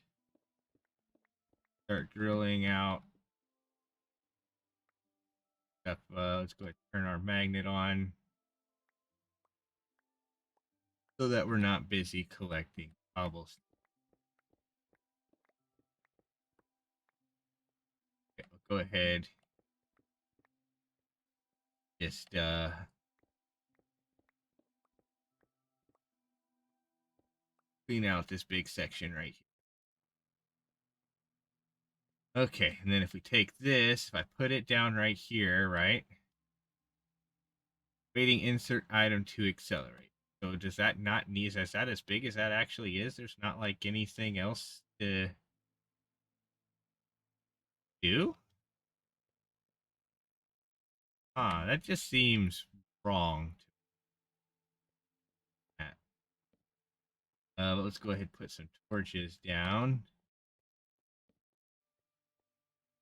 start drilling out stuff. Let's go ahead and turn our magnet on so that we're not busy collecting cobblestone. Okay, we'll go ahead. Just clean out this big section right here. Okay, and then if we take this, if I put it down right here, right? Waiting insert item to accelerate. So does that not need, is that as big as that actually is? There's not like anything else to Do? Ah, that just seems wrong to that. But let's go ahead and put some torches down.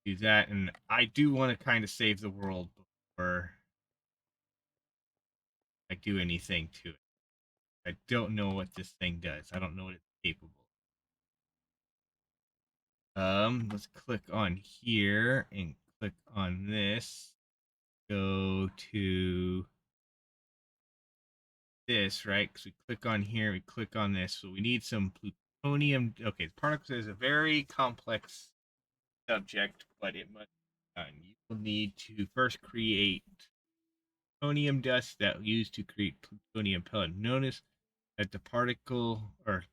Do that, and I do want to kind of save the world before I do anything to it. I don't know what this thing does. I don't know what it's capable of. Let's click on here and click on this. Go to this, right? Because we click on here, we click on this. So we need some plutonium. Okay, the particles is a very complex subject, but it must be done. You will need to first create plutonium dust that used to create plutonium pellet. Notice that the particle, or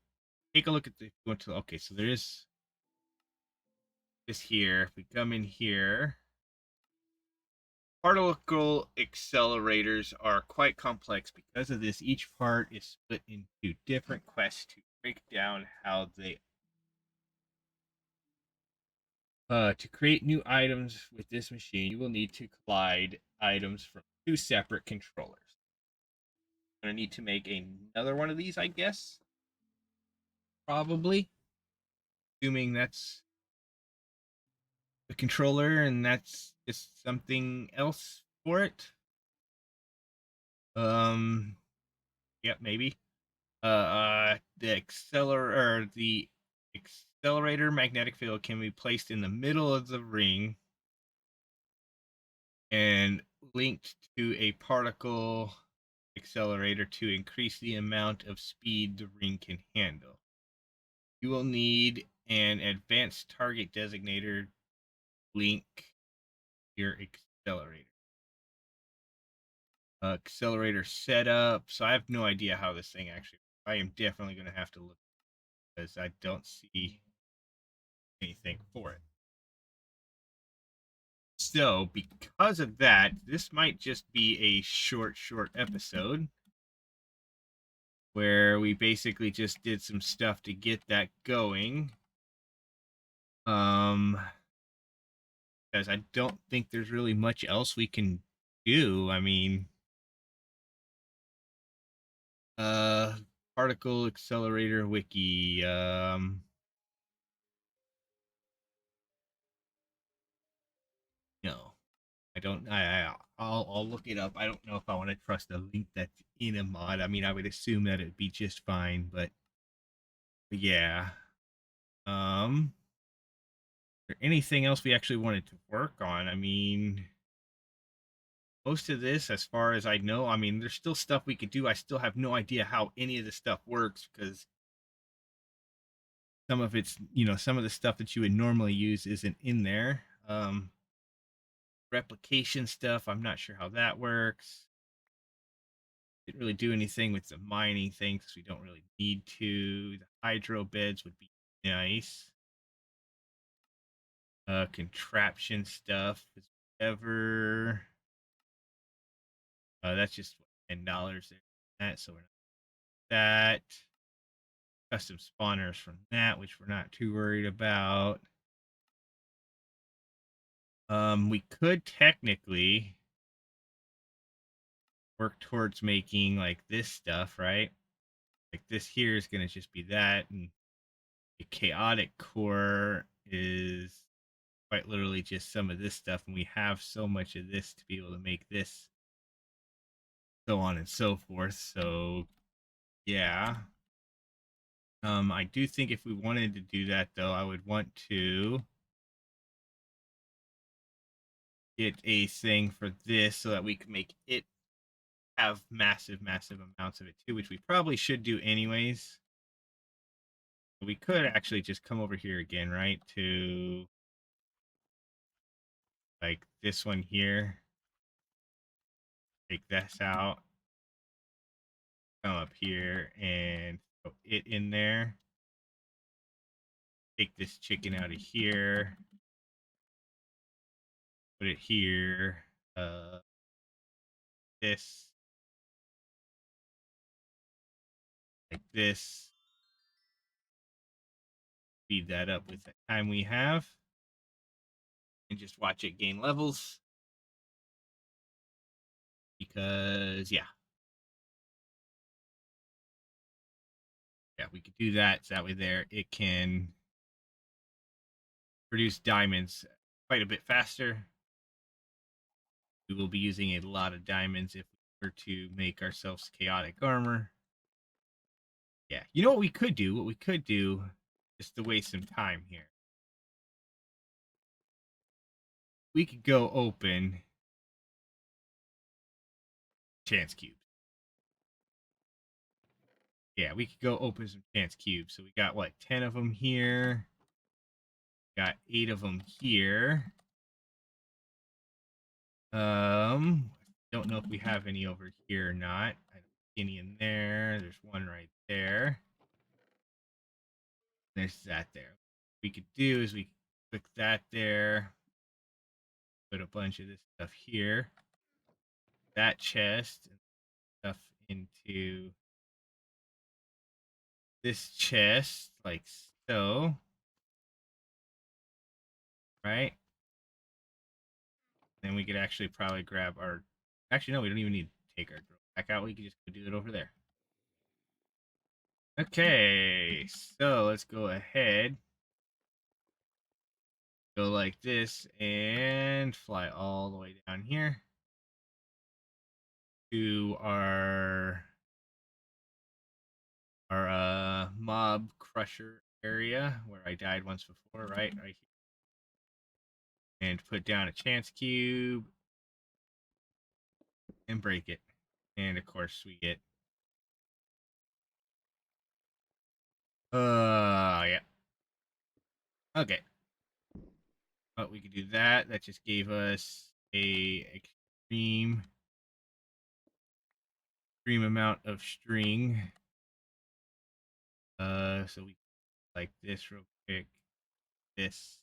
take a look at the, okay, so there is this here. If we come in here, particle accelerators are quite complex. Because of this, each part is split into different quests to break down how they to create new items with this machine, you will need to collide items from two separate controllers. I'm gonna need to make another one of these, I guess. Probably. Assuming that's the controller and that's just something else for it. Yep, maybe. The accelerator magnetic field can be placed in the middle of the ring and linked to a particle accelerator to increase the amount of speed the ring can handle. You will need an advanced target designator link your accelerator. Accelerator setup. So I have no idea how this thing actually. I am definitely going to have to look because I don't see anything for it. So because of that, this might just be a short episode where we basically just did some stuff to get that going. Because I don't think there's really much else we can do. I mean, uh, particle accelerator wiki. No, I don't. I'll look it up. I don't know if I want to trust a link that's in a mod. I mean, I would assume that it'd be just fine, but yeah. Is there anything else we actually wanted to work on? I mean, most of this, as far as I know, I mean, there's still stuff we could do. I still have no idea how any of the stuff works because some of it's, some of the stuff that you would normally use isn't in there. Replication stuff, I'm not sure how that works. Didn't really do anything with the mining thing because we don't really need to. The hydro beds would be nice. Contraption stuff is whatever. That's just $10 there. That, so we're not that. Custom spawners from that, which we're not too worried about. We could technically work towards making like this stuff, right? Like this here is going to just be that, and the chaotic core is quite literally just some of this stuff, and we have so much of this to be able to make this, so on and so forth. So yeah. I do think if we wanted to do that though, I would want to get a thing for this so that we can make it have massive amounts of it too, which we probably should do anyways. We could actually just come over here again, right, to like this one here, take this out, come up here and put it in there, take this chicken out of here, put it here, this, like this, speed that up with the time we have. and just watch it gain levels. Because yeah, we could do that. So that way there it can produce diamonds quite a bit faster. We will be using a lot of diamonds if we were to make ourselves chaotic armor. Yeah, you know what we could do? What we could do, just to waste some time here. We could go open chance cubes. Yeah, we could go open some chance cubes. So we got what, 10 of them here. Got 8 of them here. Don't know if we have any over here or not. I don't see any in there. There's one right there. There's that there. What we could do is we click that there. Put a bunch of this stuff here. That chest and stuff into this chest, like so. Right? Then we could actually probably grab our. Actually, no, we don't even need to take our drill back out. We can just go do it over there. Okay, so let's go ahead. Go like this and fly all the way down here to our mob crusher area where I died once before, right here. And put down a chance cube and break it. And of course we get yeah. Okay. But we could do that. That just gave us a extreme amount of string. So we like this real quick. This.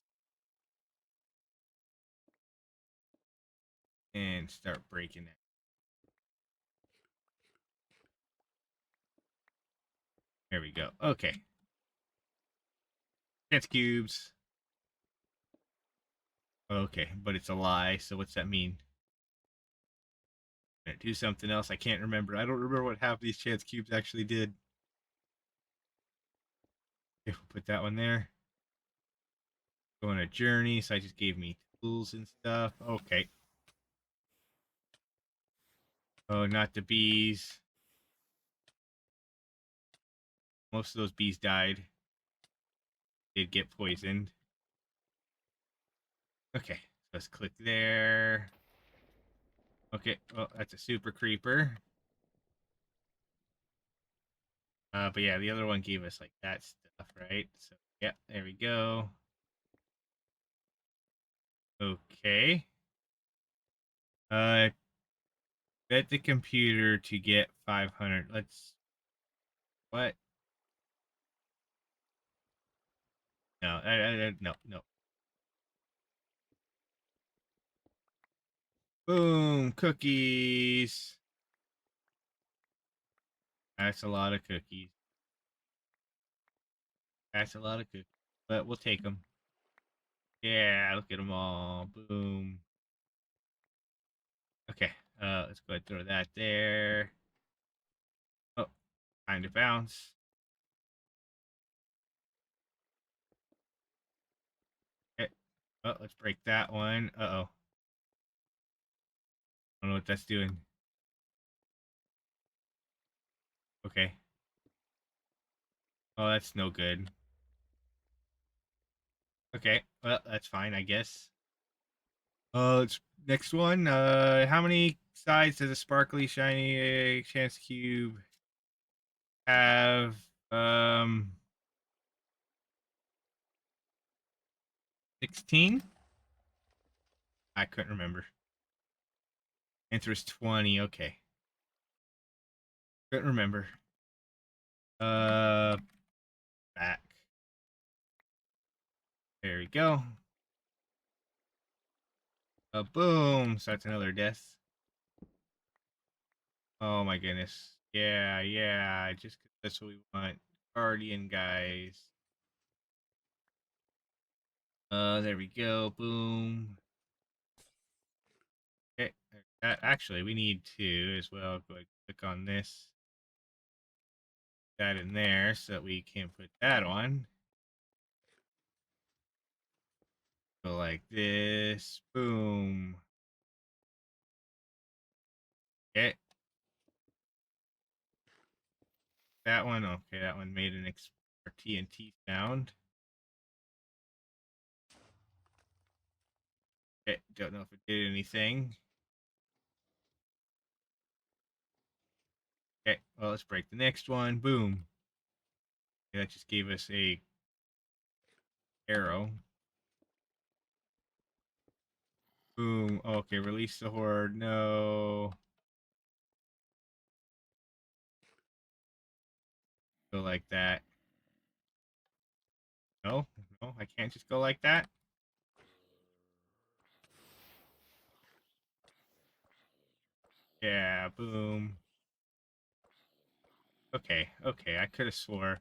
And start breaking it. There we go. Okay. Chance cubes. Okay, but it's a lie. So what's that mean? Can I do something else? I can't remember. I don't remember what half of these chance cubes actually did. If we put that one there. Go on a journey. So I just gave me tools and stuff. Okay. Oh, not the bees. Most of those bees died. They'd get poisoned. Okay. So let's click there. Okay. Well, that's a super creeper. But yeah, the other one gave us like that stuff, right? So yeah, there we go. Okay. Bet the computer to get 500. Let's. What? No, no, no. Boom, cookies. That's a lot of cookies. That's a lot of cookies, but we'll take them. Yeah, look at them all. Boom. Okay, let's go ahead and throw that there. Oh, time to bounce. Okay. Oh, let's break that one. Uh-oh. I don't know what that's doing. Okay. Oh, that's no good. Okay, well, that's fine, I guess. Let's next one. How many sides does a sparkly shiny chance cube have? 16. I couldn't remember. Answer is 20. Okay, couldn't remember. Uh, back. There we go. Boom. So that's another death. Oh my goodness. Yeah, yeah. Just 'cause that's what we want. Guardian guys. There we go. Boom. Okay. That actually, we need to as well go ahead and click on this. That in there so that we can put that on. Go like this. Boom. Okay. That one. Okay, that one made an TNT sound. Okay, don't know if it did anything. Okay, well, let's break the next one. Boom. Okay, that just gave us a arrow. Boom. Okay, release the horde. No. Go like that. No, no, I can't just go like that. Yeah, boom. Okay, okay, I could have swore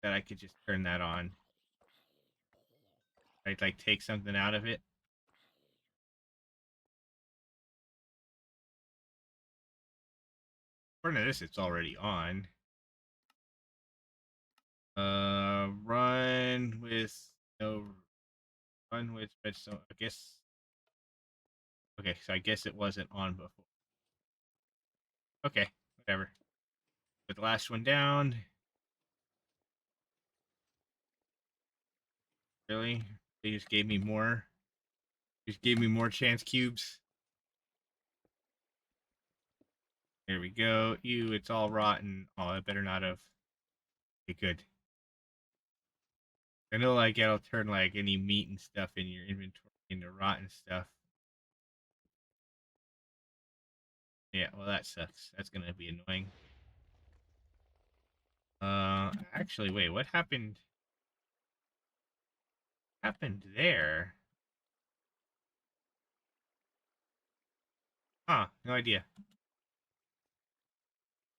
that I could just turn that on. I'd like take something out of it. According to this, it's already on. Run with no, run with redstone. I guess. Okay, so I guess it wasn't on before. Okay, whatever. Put the last one down. Really? They just gave me more. Just gave me more chance cubes. There we go. Ew, it's all rotten. Oh, I better not have. Okay, good. I know, like, it'll turn, like, any meat and stuff in your inventory into rotten stuff. Yeah, well, that sucks. That's gonna be annoying. Actually, wait, what happened? Happened there? Huh, no idea.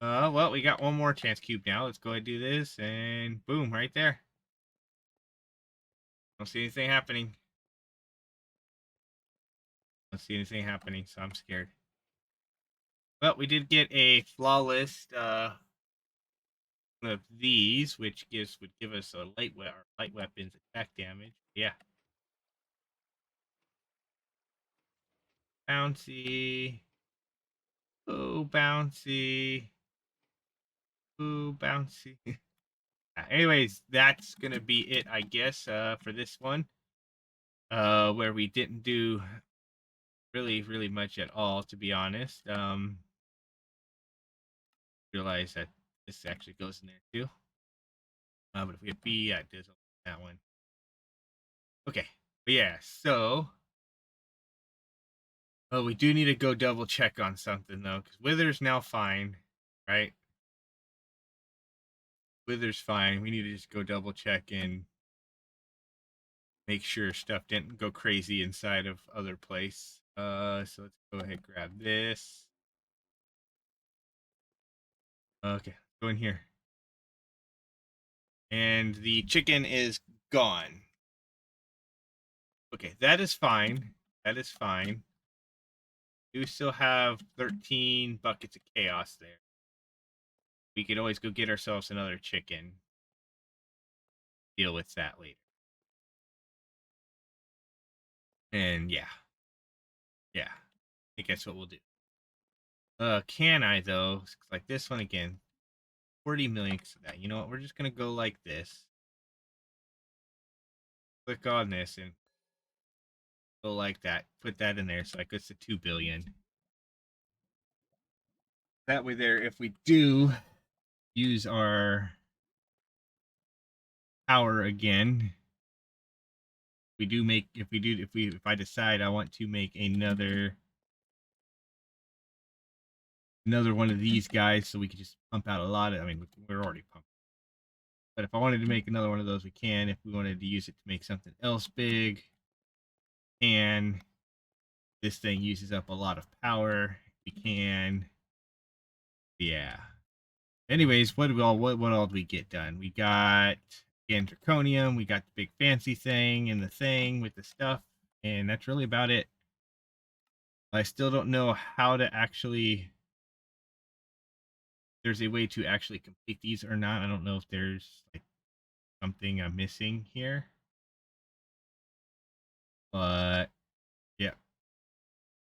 Well, we got one more chance cube now. Let's go ahead and do this, and boom, right there. Don't see anything happening. Don't see anything happening, so I'm scared. Well, we did get a flawless one of these, which would give us a light weapons attack damage. Yeah. Bouncy. Oh, bouncy. Ooh, bouncy. Anyways, that's gonna be it, I guess, for this one. Where we didn't do really much at all, to be honest. Realize that this actually goes in there too. But if we hit B, yeah, it does that one. Okay, but yeah, so we do need to go double check on something though, because Wither's now fine, right? Wither's fine. We need to just go double check and make sure stuff didn't go crazy inside of other place. So let's go ahead and grab this. Okay, go in here. And the chicken is gone. Okay, that is fine. That is fine. We still have 13 buckets of chaos there. We could always go get ourselves another chicken. Deal with that later. And yeah. Yeah. I think that's what we'll do. Can I though? Like this one again. 40 million. So that, you know what? We're just gonna go like this. Click on this and go like that. Put that in there so it gets to 2 billion. That way there, if we do use our power again, if I decide I want to make another one of these guys so we can just pump out a lot of, I mean, we're already pumping. But if I wanted to make another one of those, we can. If we wanted to use it to make something else big, and this thing uses up a lot of power, we can. Yeah. Anyways, what all did we get done? We got Again, Draconium, we got the big fancy thing and the thing with the stuff, and that's really about it. I still don't know how to actually, there's a way to actually complete these or not. I don't know if there's like something I'm missing here. But yeah.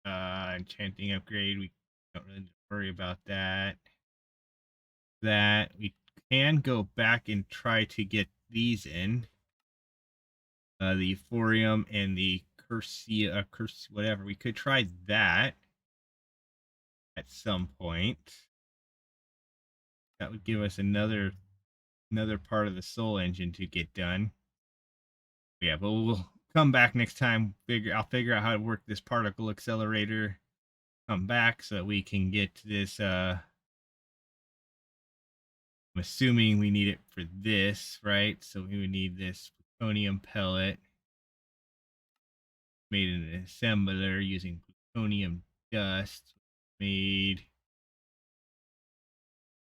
Enchanting upgrade, we don't really worry about that. That we can go back and try to get these in. The Euphorium and the Curse, whatever. We could try that at some point. That would give us another part of the Soul Engine to get done. Yeah, but we'll come back next time. I'll figure out how to work this particle accelerator. Come back so that we can get this. I'm assuming we need it for this, right? So we would need this plutonium pellet made in an assembler using plutonium dust. Made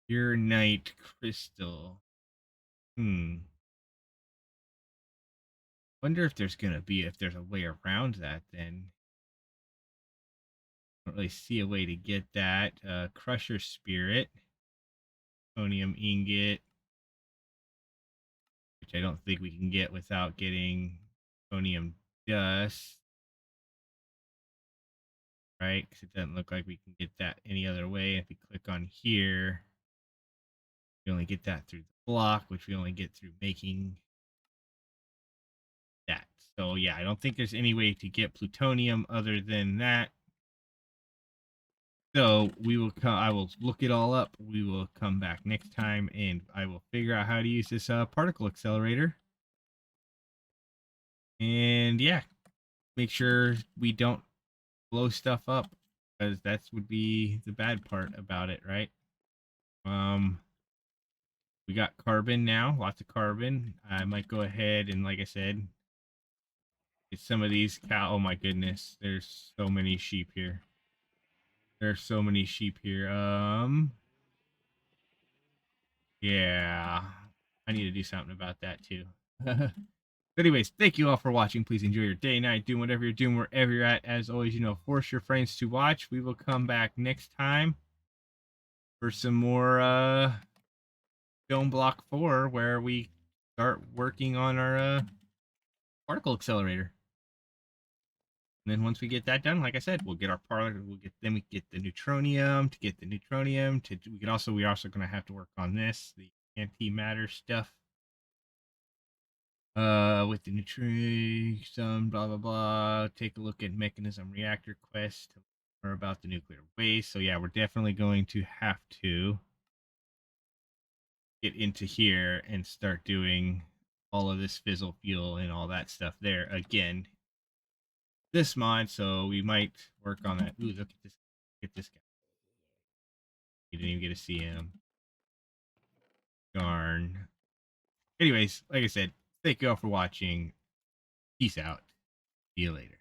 uranite crystal. Wonder if there's a way around that then. Don't really see a way to get that. Crusher spirit. Plutonium ingot. Which I don't think we can get without getting plutonium dust. Right? Because it doesn't look like we can get that any other way. If we click on here, we only get that through the block, which we only get through making that. So yeah, I don't think there's any way to get plutonium other than that. So we will I will look it all up. We will come back next time and I will figure out how to use this particle accelerator. And yeah, make sure we don't blow stuff up, because that would be the bad part about it, right? We got carbon now, lots of carbon. I might go ahead and, like I said, get some of these cow. Oh my goodness, there's so many sheep here. There's so many sheep here. Yeah, I need to do something about that too. Anyways, thank you all for watching. Please enjoy your day, night, doing whatever you're doing, wherever you're at. As always, force your friends to watch. We will come back next time for some more StoneBlock 4, where we start working on our particle accelerator. And then once we get that done, like I said, we'll get our particle. We get the neutronium. To get the neutronium, we're also going to have to work on this, the antimatter stuff. With the some blah blah blah. Take a look at mechanism reactor quest or about the nuclear waste. So yeah, we're definitely going to have to get into here and start doing all of this fizzle fuel and all that stuff there again. This mod, so we might work on that. Ooh, look at this. Look at this guy. You didn't even get to see him. Darn. Anyways, like I said, thank you all for watching. Peace out. See you later.